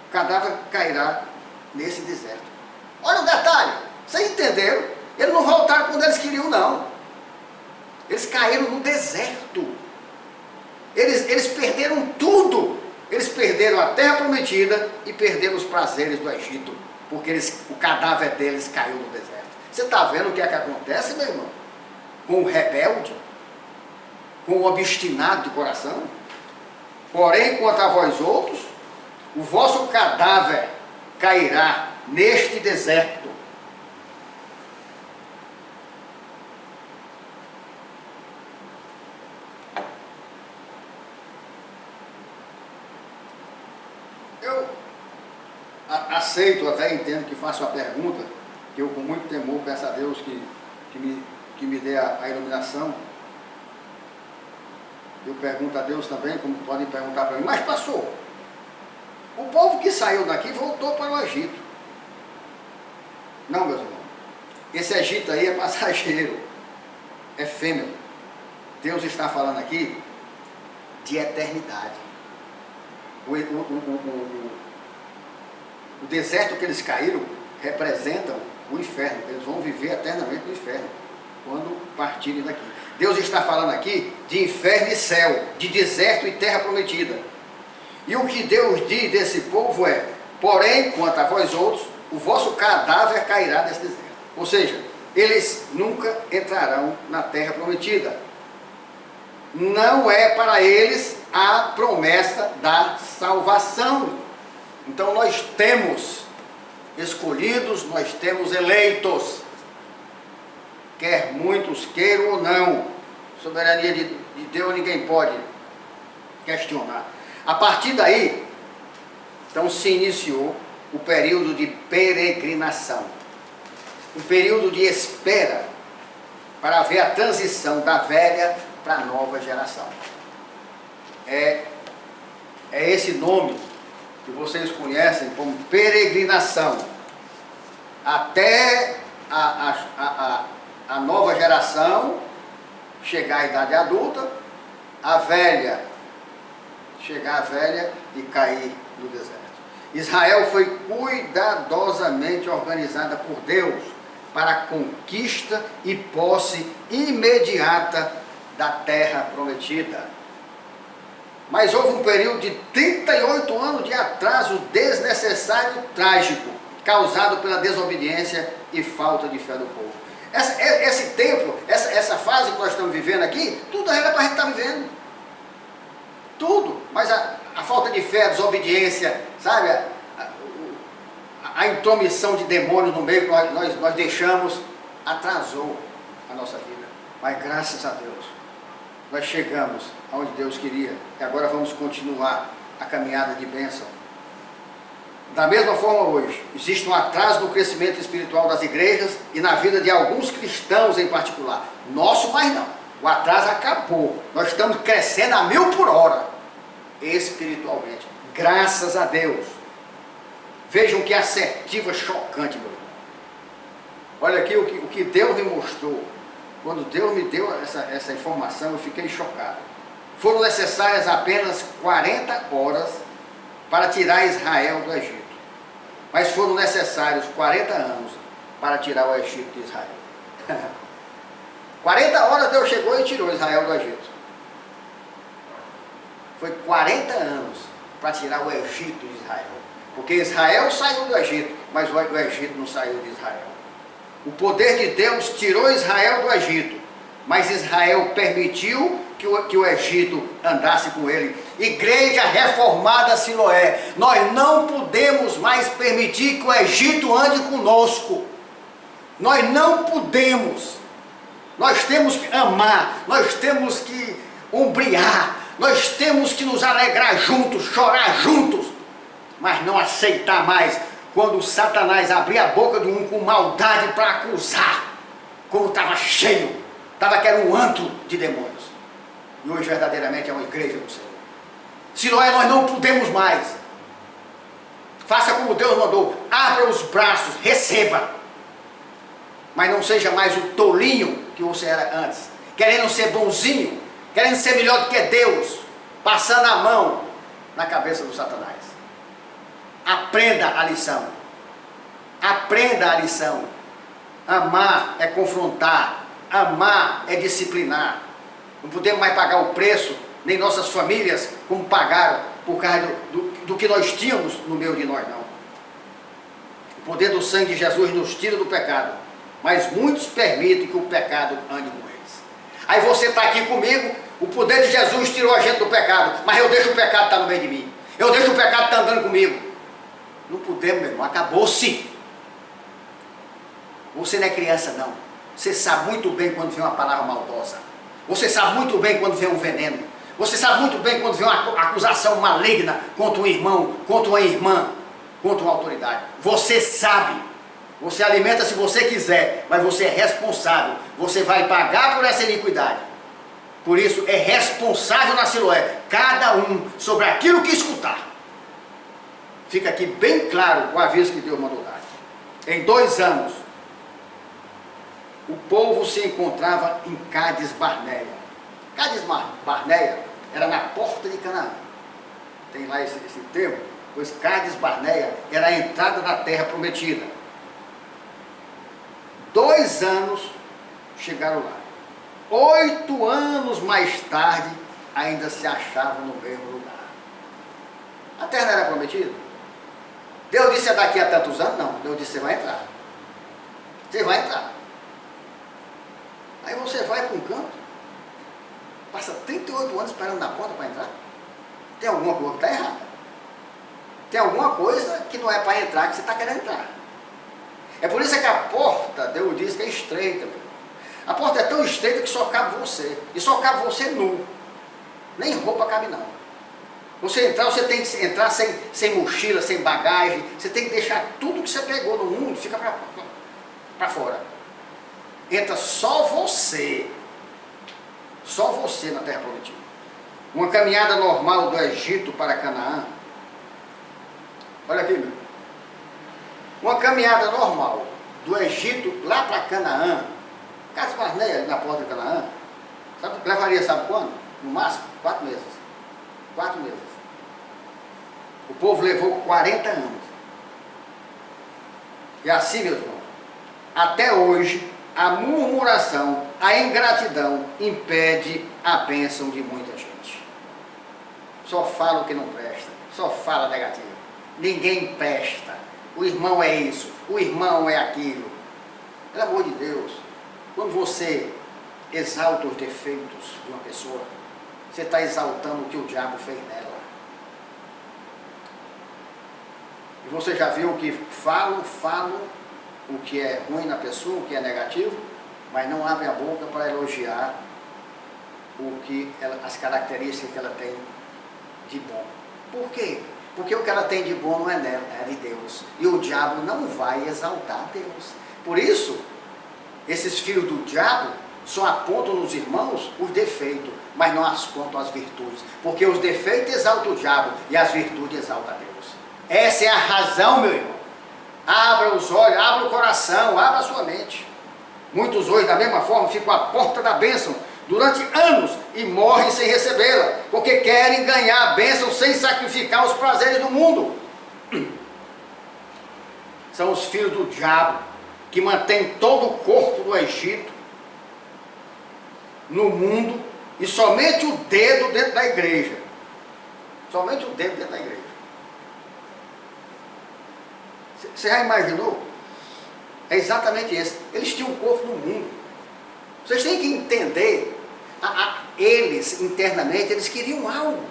O cadáver cairá nesse deserto. Olha o detalhe, vocês entenderam? Eles não voltaram quando eles queriam não. Eles caíram no deserto. Eles perderam tudo. Eles perderam a terra prometida e perderam os prazeres do Egito, porque o cadáver deles caiu no deserto. Você está vendo o que é que acontece, meu irmão? Com o rebelde, com o obstinado de coração. Porém, quanto a vós outros, o vosso cadáver cairá neste deserto. Eu aceito, até entendo que faço a pergunta, que eu com muito temor peço a Deus que me dê a iluminação. Eu pergunto a Deus também, como podem perguntar para mim, mas passou. O povo que saiu daqui voltou para o Egito. Não, meus irmãos. Esse Egito aí é passageiro, é efêmero. Deus está falando aqui de eternidade. O deserto que eles caíram representam o inferno. Eles vão viver eternamente no inferno quando partirem daqui. Deus está falando aqui de inferno e céu, de deserto e terra prometida. E o que Deus diz desse povo é: porém, quanto a vós outros, o vosso cadáver cairá nesse deserto. Ou seja, eles nunca entrarão na terra prometida. Não é para eles a promessa da salvação. Então nós temos escolhidos, nós temos eleitos, quer muitos queiram ou não. Soberania de Deus ninguém pode questionar. A partir daí, então se iniciou o período de peregrinação, um período de espera para ver a transição da velha para a nova geração. É esse nome que vocês conhecem como peregrinação, até a nova geração chegar à idade adulta, a velha chegar à velha e cair no deserto. Israel foi cuidadosamente organizada por Deus para a conquista e posse imediata da terra prometida. Mas houve um período de 38 anos de atraso desnecessário e trágico, causado pela desobediência e falta de fé do povo. Esse tempo, essa fase que nós estamos vivendo aqui, tudo era para a gente estar vivendo. Tudo. Mas a falta de fé, a desobediência, sabe? A intromissão de demônios no meio que nós deixamos, atrasou a nossa vida. Mas graças a Deus, nós chegamos aonde Deus queria. E agora vamos continuar a caminhada de bênção. Da mesma forma hoje, existe um atraso no crescimento espiritual das igrejas e na vida de alguns cristãos em particular. Nosso mais não. O atraso acabou. Nós estamos crescendo a 1000 por hora, espiritualmente. Graças a Deus. Vejam que assertiva chocante, meu irmão. Olha aqui o que Deus me mostrou. Quando Deus me deu essa informação, eu fiquei chocado. Foram necessárias apenas 40 horas para tirar Israel do Egito. Mas foram necessários 40 anos para tirar o Egito de Israel. 40 horas Deus chegou e tirou Israel do Egito. Foi 40 anos para tirar o Egito de Israel. Porque Israel saiu do Egito, mas o Egito não saiu de Israel. O poder de Deus tirou Israel do Egito, mas Israel permitiu que o Egito andasse com ele. Igreja Reformada Siloé, nós não podemos mais permitir que o Egito ande conosco. Nós não podemos. Nós temos que amar, nós temos que ombrear, nós temos que nos alegrar juntos, chorar juntos, mas não aceitar mais quando Satanás abrir a boca de um com maldade para acusar, como estava cheio, estava que era um antro de demônios. E hoje verdadeiramente é uma igreja do Senhor. Siloé, nós não podemos mais. Faça como Deus mandou, abra os braços, receba. Mas não seja mais o tolinho que você era antes, querendo ser bonzinho, querendo ser melhor do que Deus, passando a mão na cabeça do Satanás. Aprenda a lição. Aprenda a lição. Amar é confrontar, amar é disciplinar. Não podemos mais pagar o preço, nem nossas famílias, como pagaram, por causa do que nós tínhamos no meio de nós, não. O poder do sangue de Jesus nos tira do pecado, mas muitos permitem que o pecado ande com eles. Aí você está aqui comigo, o poder de Jesus tirou a gente do pecado, mas eu deixo o pecado estar no meio de mim. Eu deixo o pecado estar andando comigo. Não podemos, meu irmão, acabou-se. Você não é criança, não. Você sabe muito bem quando vem uma palavra maldosa. Você sabe muito bem quando vem um veneno. Você sabe muito bem quando vem uma acusação maligna contra um irmão, contra uma irmã, contra uma autoridade. Você sabe. Você alimenta se você quiser, mas você é responsável. Você vai pagar por essa iniquidade. Por isso, é responsável na Siloé, cada um sobre aquilo que escutar. Fica aqui bem claro o aviso que Deus mandou dar. Em 2 anos, o povo se encontrava em Cádiz Barneia. Cádiz Barneia era na porta de Canaã. Tem lá esse termo, pois Cádiz Barneia era a entrada da terra prometida. 2 anos chegaram lá. 8 anos mais tarde, ainda se achavam no mesmo lugar. A terra não era prometida? Deus disse, é daqui a tantos anos? Não. Deus disse, você vai entrar. Você vai entrar. Aí você vai para um canto, passa 38 anos esperando na porta para entrar. Tem alguma coisa que está errada. Tem alguma coisa que não é para entrar, que você está querendo entrar. É por isso que a porta, Deus diz que é estreita, meu. A porta é tão estreita que só cabe você. E só cabe você nu. Nem roupa cabe não. Você entrar, você tem que entrar sem mochila, sem bagagem. Você tem que deixar tudo que você pegou no mundo, fica para fora. Entra só você. Só você na terra prometida. Uma caminhada normal do Egito para Canaã. Olha aqui, meu. Uma caminhada normal do Egito lá para Canaã. Cádiz Barneia, ali na porta de Canaã. Levaria, sabe quando? No máximo, 4 meses. 4 meses. O povo levou 40 anos. E assim, meus irmãos, até hoje, a murmuração, a ingratidão impede a bênção de muita gente. Só fala o que não presta, só fala negativo. Ninguém presta. O irmão é isso, o irmão é aquilo. Pelo amor de Deus, quando você exalta os defeitos de uma pessoa, você está exaltando o que o diabo fez nela. E você já viu que falam o que é ruim na pessoa, o que é negativo, mas não abre a boca para elogiar as características que ela tem de bom. Por quê? Porque o que ela tem de bom não é nela, é de Deus. E o diabo não vai exaltar Deus. Por isso, esses filhos do diabo só apontam nos irmãos os defeitos, mas não apontam as virtudes. Porque os defeitos exaltam o diabo e as virtudes exaltam a Deus. Essa é a razão, meu irmão. Abra os olhos, abra o coração, abra a sua mente. Muitos hoje, da mesma forma, ficam à porta da bênção durante anos e morrem sem recebê-la, porque querem ganhar a bênção sem sacrificar os prazeres do mundo. São os filhos do diabo que mantêm todo o corpo do Egito no mundo e somente o dedo dentro da igreja. Somente o dedo dentro da igreja. Você já imaginou? É exatamente isso. Eles tinham um corpo no mundo. Vocês têm que entender, eles internamente, eles queriam algo.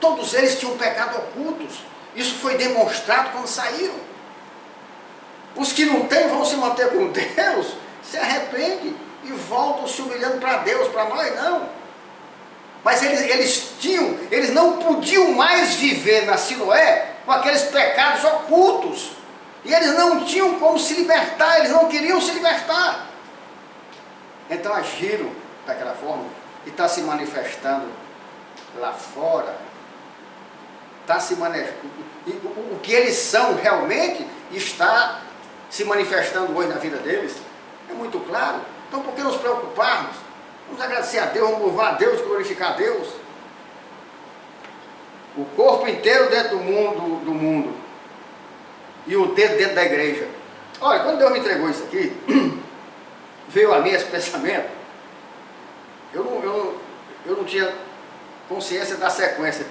Todos eles tinham pecado ocultos. Isso foi demonstrado quando saíram. Os que não têm vão se manter com Deus, se arrependem e voltam se humilhando para Deus, para nós não. Mas eles não podiam mais viver na Siloé com aqueles pecados ocultos. E eles não tinham como se libertar, eles não queriam se libertar. Então agiram daquela forma e está se manifestando lá fora. Está se manifestando. O que eles são realmente está se manifestando hoje na vida deles. É muito claro. Então por que nos preocuparmos? Vamos agradecer a Deus, vamos louvar a Deus, glorificar a Deus. O corpo inteiro dentro do mundo e o dedo dentro da igreja. Olha, quando Deus me entregou isso aqui, veio a mim esse pensamento. Eu não tinha consciência da sequência,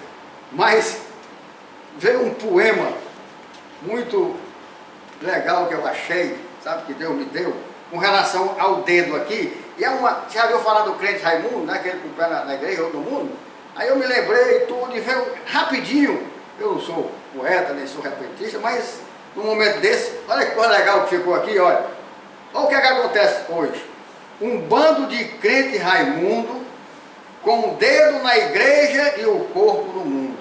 mas veio um poema muito legal que eu achei, sabe, que Deus me deu, com relação ao dedo aqui. E você já viu falar do crente Raimundo, né, aquele com o pé na igreja, todo mundo? Aí eu me lembrei tudo e veio rapidinho. Eu não sou poeta, nem sou repentista, mas num momento desse, olha que coisa legal que ficou aqui, olha. Olha o que acontece hoje. Um bando de crente Raimundo, com o dedo na igreja e o corpo no mundo.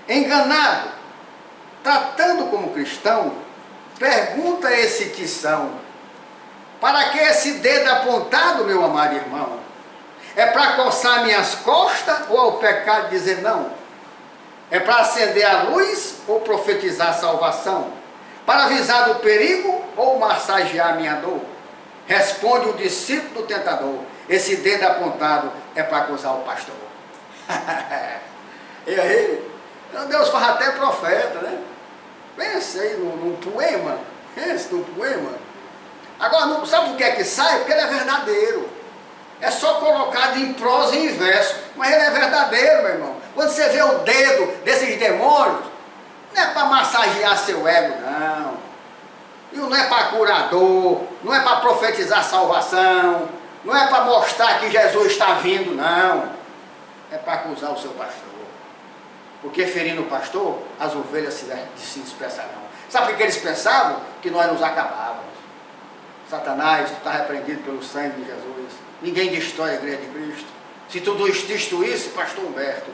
Enganado, tratando como cristão, pergunta esse tição: para que esse dedo apontado, meu amado irmão? É para coçar minhas costas ou ao pecado dizer não? É para acender a luz ou profetizar a salvação? Para avisar do perigo ou massagear minha dor? Responde o discípulo do tentador: esse dedo apontado é para acusar o pastor. E aí, Então Deus faz até profeta, né? Pensa aí num poema. Pensa num poema. Agora, sabe por que é que sai? Porque ele é verdadeiro. É só colocado em prosa e em verso. Mas ele é verdadeiro, meu irmão. Quando você vê o dedo desses demônios, não é para massagear seu ego, não. E não é para curador, não é para profetizar salvação, não é para mostrar que Jesus está vindo, não. É para acusar o seu pastor. Porque ferindo o pastor, as ovelhas se dispersarão. Sabe o que eles pensavam? Que nós nos acabávamos. Satanás, tu está repreendido pelo sangue de Jesus. Ninguém destrói a igreja de Cristo. Se tu destruísse, pastor Humberto,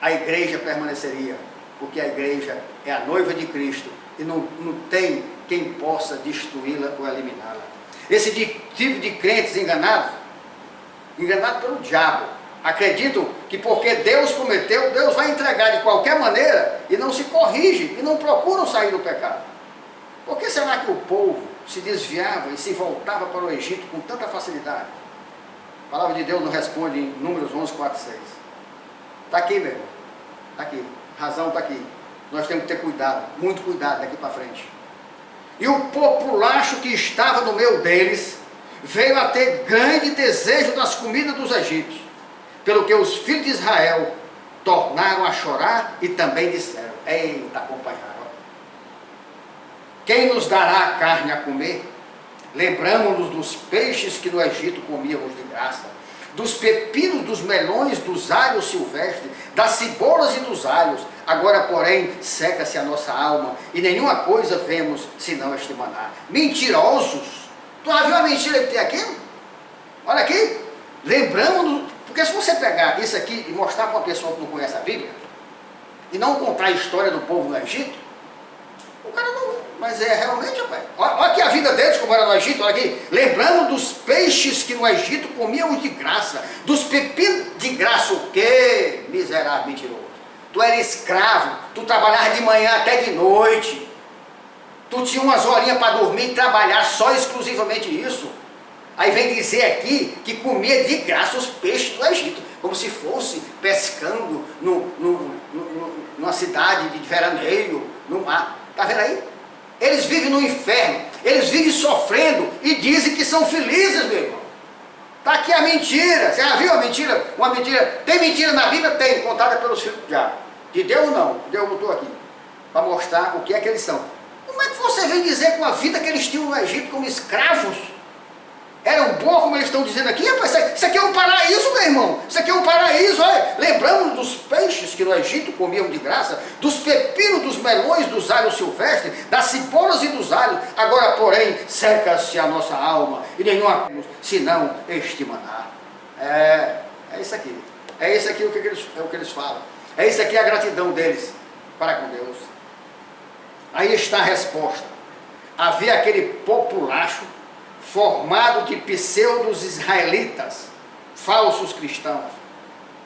a igreja permaneceria. Porque a igreja é a noiva de Cristo. E não tem quem possa destruí-la ou eliminá-la. Esse tipo de crentes enganados pelo diabo, acreditam que porque Deus prometeu, Deus vai entregar de qualquer maneira e não se corrige e não procuram sair do pecado. Por que será que o povo se desviava e se voltava para o Egito com tanta facilidade? A palavra de Deus nos responde em Números 11, 4, 6. Está aqui, meu irmão. Está aqui. A razão está aqui. Nós temos que ter cuidado, muito cuidado daqui para frente. E o populacho que estava no meio deles veio a ter grande desejo das comidas dos egípcios, pelo que os filhos de Israel tornaram a chorar e também disseram: eita, companheiro, quem nos dará a carne a comer? Lembramos-nos dos peixes que no Egito comíamos de graça, dos pepinos, dos melões, dos alhos silvestres, das cebolas e dos alhos. Agora, porém, seca-se a nossa alma, e nenhuma coisa vemos senão este maná. Mentirosos! Tu já viu a mentira que tem aqui? Olha aqui. Lembramos, porque se você pegar isso aqui e mostrar para uma pessoa que não conhece a Bíblia, e não contar a história do povo no Egito, o cara não... Mas é realmente, rapaz. Olha aqui a vida deles, como era no Egito, olha aqui. Lembrando dos peixes que no Egito comíamos de graça, dos pepinos de graça, o quê? Miserável, mentiroso. Tu era escravo, tu trabalhava de manhã até de noite. Tu tinha umas horinhas para dormir e trabalhar, só exclusivamente isso. Aí vem dizer aqui que comia de graça os peixes do Egito, como se fosse pescando numa cidade de veraneio, no mar. Está vendo aí? Eles vivem no inferno, eles vivem sofrendo e dizem que são felizes, meu irmão. Está aqui a mentira. Você já viu a mentira? Uma mentira. Tem mentira na Bíblia? Tem, contada pelos filhos do diabo. De Deus não, Deus botou aqui, para mostrar o que é que eles são. Como é que você vem dizer com a vida que eles tinham no Egito como escravos? Eram bons, como eles estão dizendo aqui? Rapaz, isso aqui é um paraíso, meu irmão. Isso aqui é um paraíso, olha. Lembramos dos peixes que no Egito comiam de graça, dos pepinos, dos melões, dos alhos silvestres, das cebolas e dos alhos. Agora, porém, seca-se a nossa alma, e nenhuma senão este maná. É isso aqui. É isso aqui o que eles falam. É isso aqui a gratidão deles para com Deus. Aí está a resposta. Havia aquele populacho formado de pseudos israelitas, falsos cristãos,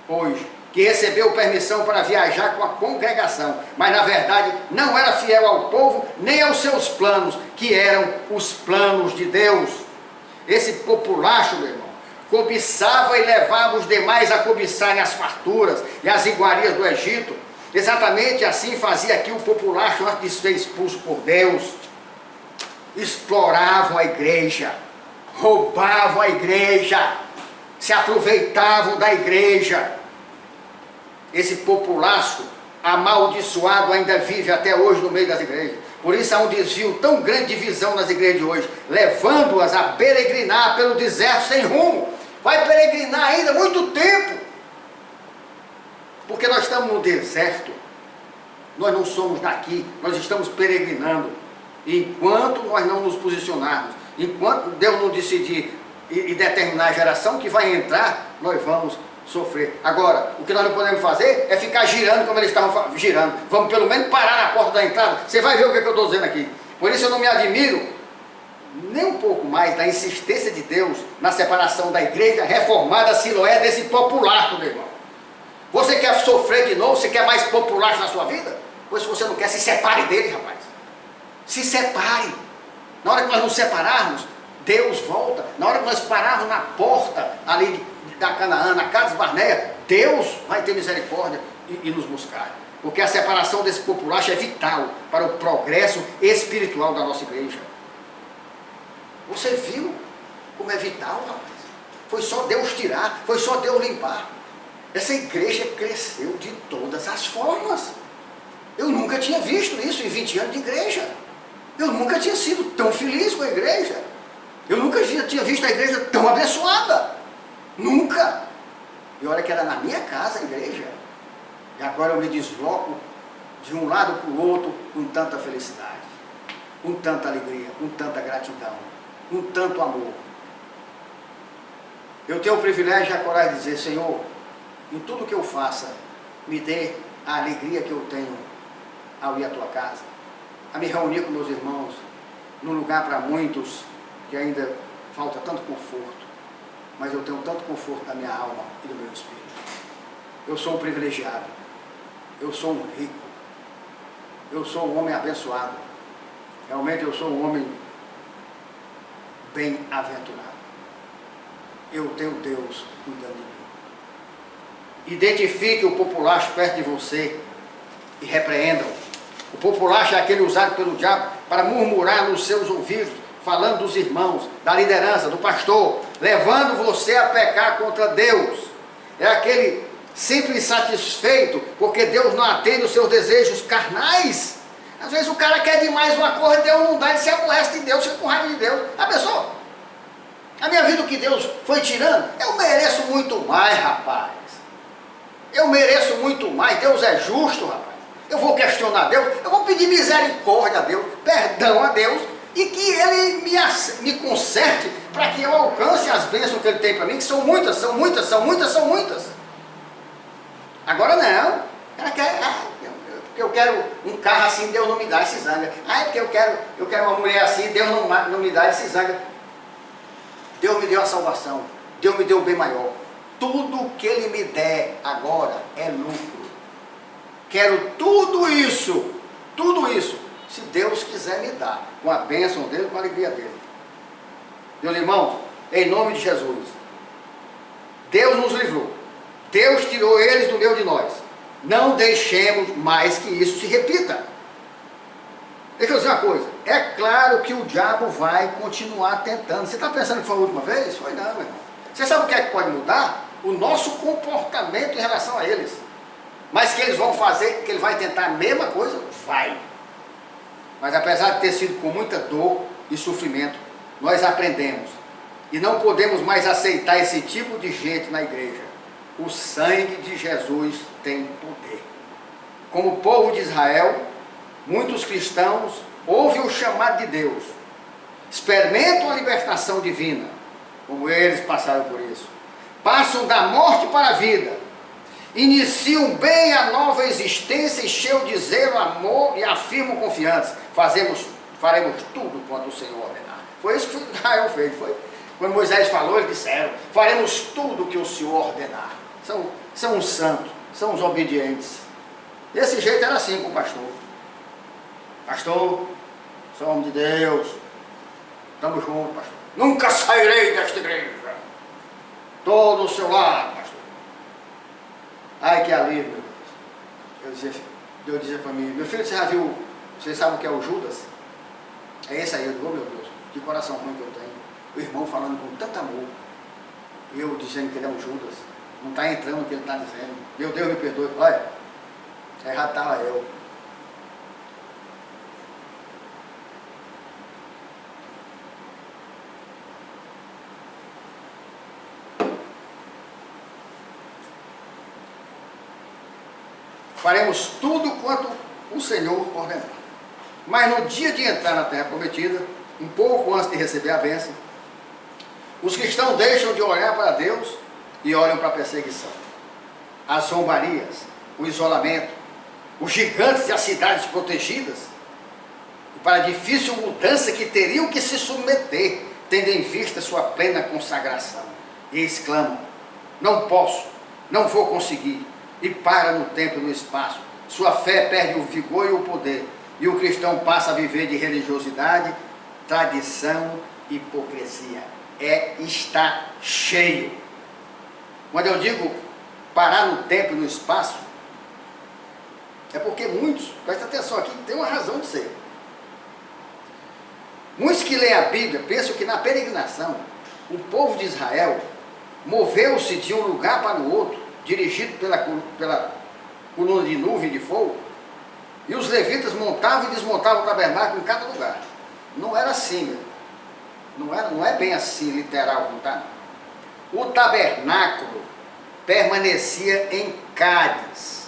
hoje, que recebeu permissão para viajar com a congregação, mas na verdade não era fiel ao povo, nem aos seus planos, que eram os planos de Deus. Esse populacho, meu irmão, cobiçava e levava os demais a cobiçarem as farturas e as iguarias do Egito. Exatamente assim fazia aqui o populacho antes de ser expulso por Deus. Exploravam a igreja, roubavam a igreja, se aproveitavam da igreja. Esse populacho amaldiçoado ainda vive até hoje no meio das igrejas. Por isso há um desvio tão grande de visão nas igrejas de hoje, levando-as a peregrinar pelo deserto sem rumo. Vai peregrinar ainda muito tempo, porque nós estamos no deserto, nós não somos daqui, nós estamos peregrinando. Enquanto nós não nos posicionarmos, enquanto Deus não decidir e determinar a geração que vai entrar, nós vamos sofrer. Agora, o que nós não podemos fazer é ficar girando como eles estavam girando. Vamos pelo menos parar na porta da entrada. Você vai ver o que eu estou dizendo aqui. Por isso eu não me admiro nem um pouco mais da insistência de Deus na separação da igreja reformada Siloé desse populacho, meu irmão. Você quer sofrer de novo? Você quer mais populacho na sua vida? Pois se você não quer, se separe dele, rapaz. Se separe. Na hora que nós nos separarmos, Deus volta. Na hora que nós pararmos na porta ali da Canaã, na casa de Barneia, Deus vai ter misericórdia e nos buscar. Porque a separação desse populacho é vital para o progresso espiritual da nossa igreja. Você viu como é vital, rapaz? Foi só Deus tirar, foi só Deus limpar. Essa igreja cresceu de todas as formas. Eu nunca tinha visto isso em 20 anos de igreja. Eu nunca tinha sido tão feliz com a igreja. Eu nunca tinha visto a igreja tão abençoada. Nunca. E olha que era na minha casa a igreja. E agora eu me desloco de um lado para o outro com tanta felicidade, com tanta alegria, com tanta gratidão, com tanto amor. Eu tenho o privilégio e a coragem de dizer: Senhor, em tudo que eu faça, me dê a alegria que eu tenho ao ir à tua casa, a me reunir com meus irmãos, num lugar para muitos que ainda falta tanto conforto, mas eu tenho tanto conforto na minha alma e no meu espírito. Eu sou um privilegiado, eu sou um rico, eu sou um homem abençoado, realmente eu sou um homem bem-aventurado. Eu tenho Deus cuidando de mim. Identifique o populacho perto de você e repreenda-o. O populacho é aquele usado pelo diabo para murmurar nos seus ouvidos, falando dos irmãos, da liderança, do pastor, levando você a pecar contra Deus. É aquele sempre insatisfeito, porque Deus não atende os seus desejos carnais. Às vezes o cara quer demais uma coisa, Deus não dá, ele se amolesta de Deus, fica com raiva de Deus. A pessoa, a minha vida, o que Deus foi tirando, eu mereço muito mais, rapaz. Eu mereço muito mais, Deus é justo, rapaz. Eu vou questionar Deus, eu vou pedir misericórdia a Deus, perdão a Deus, e que Ele me conserte para que eu alcance as bênçãos que Ele tem para mim, que são muitas, são muitas, são muitas, são muitas. Agora não, ela quer, porque eu quero um carro assim, Deus não me dá, esse zanga. Porque eu quero uma mulher assim, Deus não me dá, esse zanga. Deus me deu a salvação, Deus me deu o bem maior. Tudo que Ele me der agora é lucro. Quero tudo isso, se Deus quiser me dar, com a bênção dEle, com a alegria dEle. Meus irmãos, em nome de Jesus, Deus nos livrou, Deus tirou eles do meio de nós. Não deixemos mais que isso se repita. Deixa eu dizer uma coisa, é claro que o diabo vai continuar tentando. Você está pensando que foi a última vez? Foi não, meu irmão. Você sabe o que é que pode mudar? O nosso comportamento em relação a eles. Mas que eles vão fazer, que ele vai tentar a mesma coisa? Vai. Mas apesar de ter sido com muita dor e sofrimento, nós aprendemos. E não podemos mais aceitar esse tipo de gente na igreja. O sangue de Jesus tem poder. Como o povo de Israel, muitos cristãos ouvem o chamado de Deus, experimentam a libertação divina, como eles passaram por isso, passam da morte para a vida, iniciam bem a nova existência e cheios de zelo, amor e afirmam confiança. Faremos tudo quanto o Senhor ordenar. Foi isso que Israel fez. Foi. Quando Moisés falou, eles disseram: faremos tudo que o Senhor ordenar. São os santos, são os obedientes. Desse jeito era assim com o pastor. Pastor, sou homem de Deus, estamos juntos, pastor. Nunca sairei desta igreja. Todo o seu lado, pastor. Ai, que alívio, meu Deus. Deus dizia para mim: meu filho, você já viu, você sabe o que é o Judas? É esse aí. Eu digo: oh, meu Deus, que coração ruim que eu tenho. O irmão falando com tanto amor, e eu dizendo que ele é um Judas. Não está entrando o que ele está dizendo. Meu Deus, me perdoe. Olha, errado estava eu. Faremos tudo quanto o Senhor ordenar. Mas no dia de entrar na terra prometida, um pouco antes de receber a bênção, os cristãos deixam de olhar para Deus e olham para a perseguição, as zombarias, o isolamento, os gigantes e as cidades protegidas, e para a difícil mudança que teriam que se submeter, tendo em vista sua plena consagração, e exclamam: não posso, não vou conseguir, e para no tempo e no espaço. Sua fé perde o vigor e o poder, e o cristão passa a viver de religiosidade, tradição e hipocrisia. Está cheio. Quando eu digo parar no tempo e no espaço, É porque muitos, presta atenção aqui, tem uma razão de ser. Muitos que leem a Bíblia pensam que na peregrinação, o povo de Israel moveu-se de um lugar para o outro, dirigido pela coluna de nuvem e de fogo, e os levitas montavam e desmontavam o tabernáculo em cada lugar. Não era assim, meu. Não é bem assim, literal, não tá? O tabernáculo permanecia em Cádiz,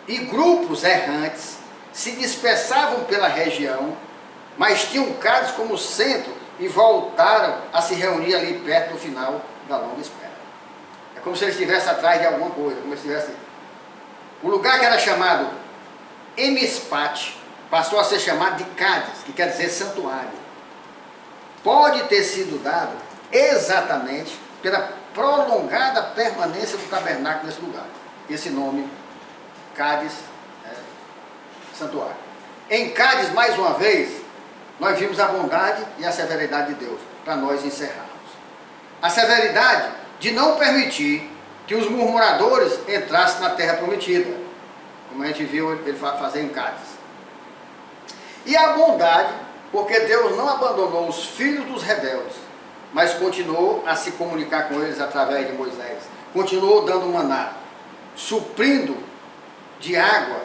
e grupos errantes se dispersavam pela região, mas tinham Cádiz como centro e voltaram a se reunir ali perto do final da longa espera. É como se eles estivessem atrás de alguma coisa, como se estivessem... O lugar que era chamado Emispate passou a ser chamado de Cádiz, que quer dizer santuário. Pode ter sido dado exatamente pela prolongada permanência do tabernáculo nesse lugar. Esse nome, Cádiz, santuário. Em Cádiz, mais uma vez, nós vimos a bondade e a severidade de Deus, para nós encerrarmos. A severidade de não permitir que os murmuradores entrassem na terra prometida, como a gente viu ele fazer em Cádiz. E a bondade, porque Deus não abandonou os filhos dos rebeldes, mas continuou a se comunicar com eles através de Moisés, continuou dando maná, suprindo de água,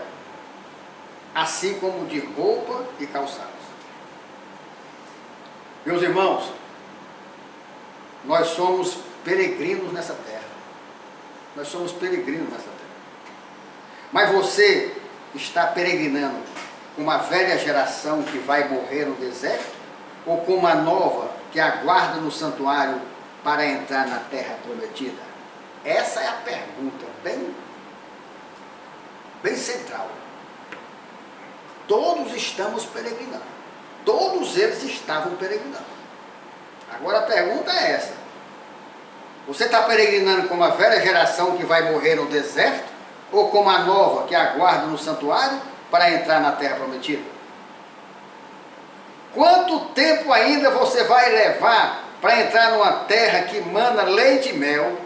assim como de roupa e calçados. Meus irmãos, nós somos peregrinos nessa terra. Nós somos peregrinos nessa terra. Mas você está peregrinando com uma velha geração que vai morrer no deserto, ou com uma nova que aguarda no santuário para entrar na terra prometida? Essa é a pergunta bem central. Todos estamos peregrinando. Todos eles estavam peregrinando. Agora a pergunta é essa: você está peregrinando como a velha geração que vai morrer no deserto, ou como a nova que aguarda no santuário para entrar na terra prometida? Quanto tempo ainda você vai levar para entrar numa terra que mana leite e mel,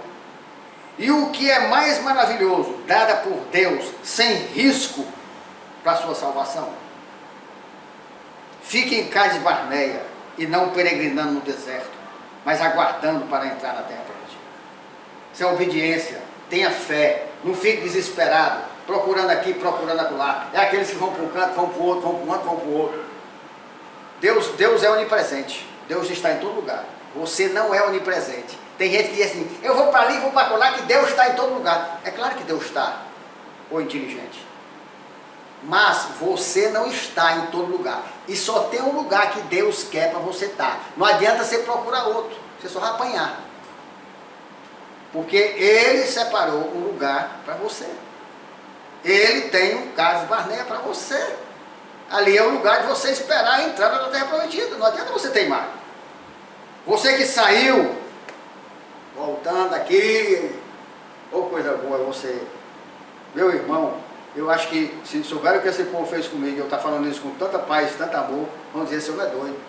e o que é mais maravilhoso, dada por Deus, sem risco para a sua salvação? Fique em Cádiz Barneia e não peregrinando no deserto, mas aguardando para entrar na terra prometida. Isso é obediência, tenha fé, não fique desesperado, procurando aqui, procurando acolá. É aqueles que vão para um canto, vão para o outro, vão para um canto, vão para o outro. Deus é onipresente, Deus está em todo lugar. Você não é onipresente. Tem gente que diz assim: eu vou para ali, vou para acolá, que Deus está em todo lugar. É claro que Deus está, ou inteligente. Mas você não está em todo lugar. E só tem um lugar que Deus quer para você estar. Não adianta você procurar outro, você só vai apanhar. Porque Ele separou um lugar para você. Ele tem um Cádiz Barneia para você. Ali é o lugar de você esperar a entrada da terra prometida. Não adianta você teimar. Você que saiu, voltando aqui, ou coisa boa você. Meu irmão, eu acho que se souberam o que esse povo fez comigo, eu estou falando isso com tanta paz, tanto amor, vão dizer: esse homem é doido.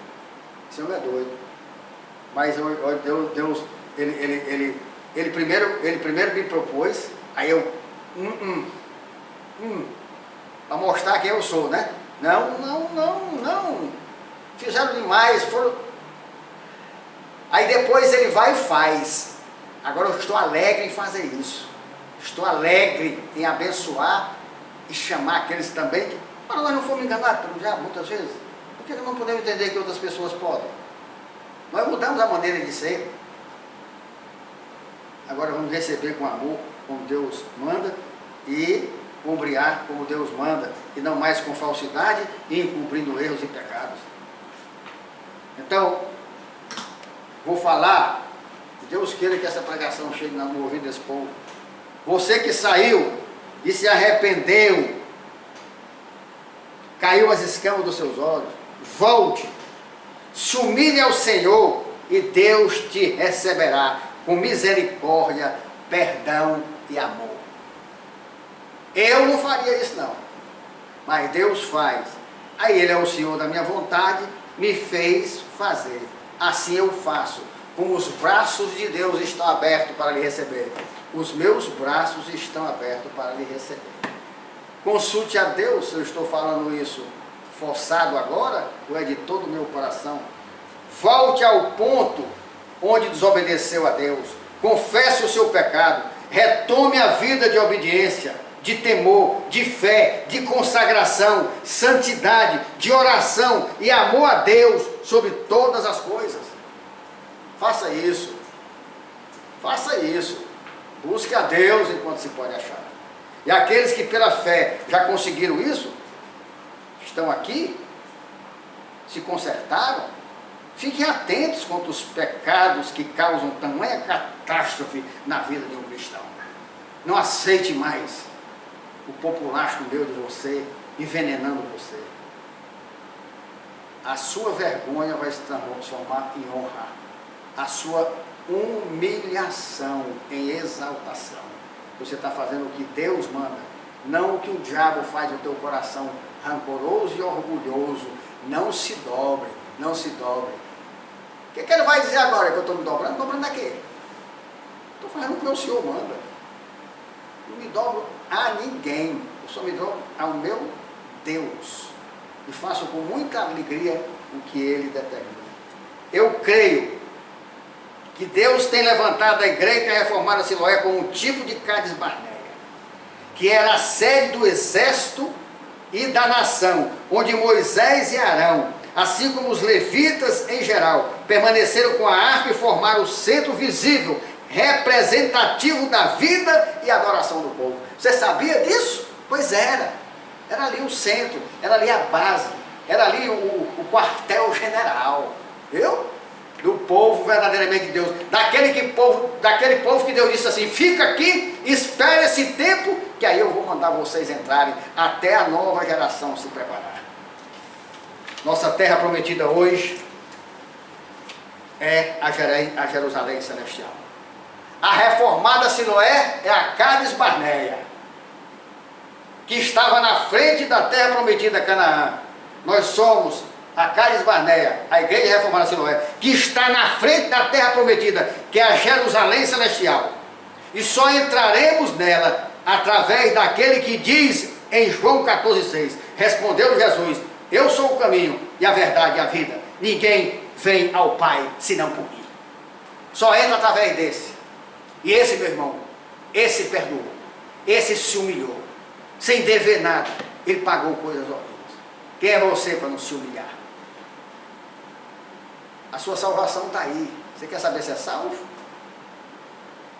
Esse homem é doido. Mas Deus, ele primeiro me propôs, aí eu, para mostrar quem eu sou, né? Não. Fizeram demais, foram. Aí depois ele vai e faz. Agora eu estou alegre em fazer isso. Estou alegre em abençoar e chamar aqueles também que... Mas nós não fomos enganados pelo diabo muitas vezes. Por que não podemos entender que outras pessoas podem? Nós mudamos a maneira de ser. Agora vamos receber com amor, como Deus manda, e ombrear como Deus manda, e não mais com falsidade e encobrindo erros e pecados. Então, vou falar, que Deus queira que essa pregação chegue no ouvido desse povo. Você que saiu e se arrependeu, caiu as escamas dos seus olhos, volte, se humilhe ao Senhor e Deus te receberá com misericórdia, perdão e amor. Eu não faria isso não, mas Deus faz. Aí Ele é o Senhor da minha vontade, me fez fazer, assim eu faço, como os braços de Deus estão abertos para lhe receber. Os meus braços estão abertos para lhe receber. Consulte a Deus se eu estou falando isso forçado agora ou é de todo o meu coração. Volte ao ponto onde desobedeceu a Deus. Confesse o seu pecado. Retome a vida de obediência, de temor, de fé, de consagração, santidade, de oração e amor a Deus sobre todas as coisas. Faça isso. Faça isso. Busque a Deus enquanto se pode achar. E aqueles que pela fé já conseguiram isso, estão aqui, se consertaram, fiquem atentos contra os pecados que causam tamanha catástrofe na vida de um cristão. Não aceite mais o populacho no meio de você, envenenando você. A sua vergonha vai se transformar em honra. A sua humilhação em exaltação. Você está fazendo o que Deus manda, não o que o diabo faz no teu coração rancoroso e orgulhoso. Não se dobre, não se dobre. O que ele vai dizer agora que eu estou me dobrando? Dobrando a quê? Estou fazendo o que o meu Senhor manda. Não me dobro a ninguém, eu só me dobro ao meu Deus. E faço com muita alegria o que Ele determina. Eu creio que Deus tem levantado a Igreja Reformada Siloé como um tipo de Cádiz Barneia, que era a sede do exército e da nação, onde Moisés e Arão, assim como os levitas em geral, permaneceram com a arca e formaram o centro visível, representativo da vida e adoração do povo. Você sabia disso? Pois era ali o centro, era ali a base, era ali o quartel-general, viu? Do povo verdadeiramente de Deus, daquele povo que Deus disse assim: fica aqui, espere esse tempo, que aí eu vou mandar vocês entrarem, até a nova geração se preparar. Nossa terra prometida hoje é a Jerusalém Celestial. A reformada Siloé é a Cádiz Barneia, que estava na frente da terra prometida, Canaã. Nós somos a Cádiz Barneia, a Igreja Reformada Siloé, que está na frente da terra prometida, que é a Jerusalém Celestial. E só entraremos nela através daquele que diz em João 14,6, respondeu Jesus: eu sou o caminho e a verdade e a vida. Ninguém vem ao Pai senão por mim. Só entra através desse. E esse, meu irmão, esse perdoou, esse se humilhou, sem dever nada. Ele pagou coisas horríveis. Quem é você para não se humilhar? A sua salvação está aí. Você quer saber se é salvo?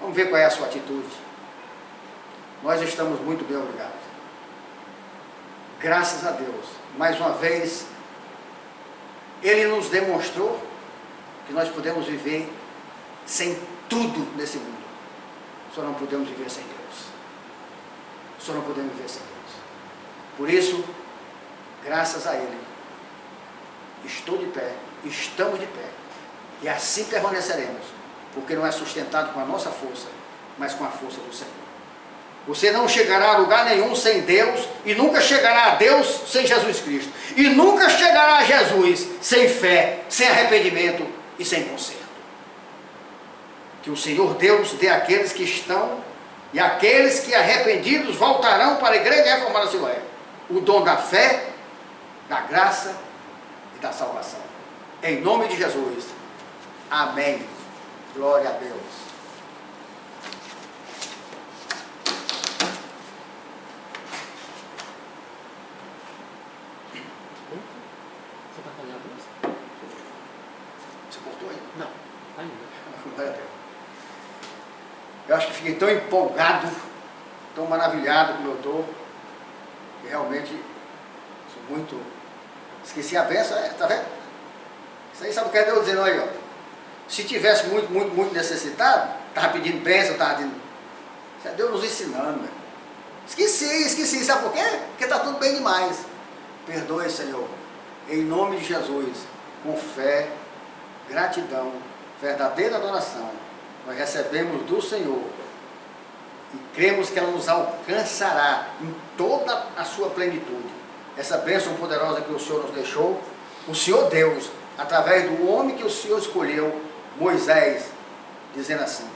Vamos ver qual é a sua atitude. Nós estamos muito bem, obrigados. Graças a Deus. Mais uma vez, Ele nos demonstrou que nós podemos viver sem tudo nesse mundo. Só não podemos viver sem Deus. Só não podemos viver sem Deus. Por isso, graças a Ele, estou de pé, estamos de pé, e assim permaneceremos, porque não é sustentado com a nossa força, mas com a força do Senhor. Você não chegará a lugar nenhum sem Deus, e nunca chegará a Deus sem Jesus Cristo, e nunca chegará a Jesus sem fé, sem arrependimento e sem conserto. Que o Senhor Deus dê àqueles que estão, e aqueles que arrependidos voltarão para a Igreja Reformada Siloé, o dom da fé, da graça e da salvação. Em nome de Jesus. Amém. Glória a Deus. Você está fazendo a música? Você cortou aí? Não, ainda. Glória a Deus. Eu acho que fiquei tão empolgado, tão maravilhado como eu estou, que realmente sou muito... Esqueci a bênção, tá vendo? Isso aí sabe o que é Deus dizendo aí, ó. Se tivesse muito necessitado, estava pedindo bênção, estava dizendo... Isso é Deus nos ensinando, meu. Esqueci, sabe por quê? Porque está tudo bem demais. Perdoe, Senhor, em nome de Jesus, com fé, gratidão, verdadeira adoração, nós recebemos do Senhor e cremos que ela nos alcançará em toda a sua plenitude. Essa bênção poderosa que o Senhor nos deixou, o Senhor Deus, através do homem que o Senhor escolheu, Moisés, dizendo assim: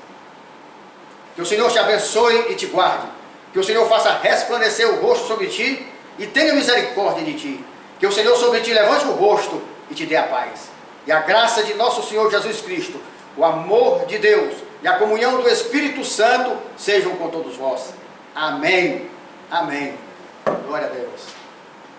que o Senhor te abençoe e te guarde, que Que o Senhor faça resplandecer o rosto sobre ti e tenha misericórdia de ti. Que o Senhor sobre ti levante o rosto e te dê a paz. E a graça de nosso Senhor Jesus Cristo, o amor de Deus e a comunhão do Espírito Santo sejam com todos vós. Amém. Amém. Glória a Deus.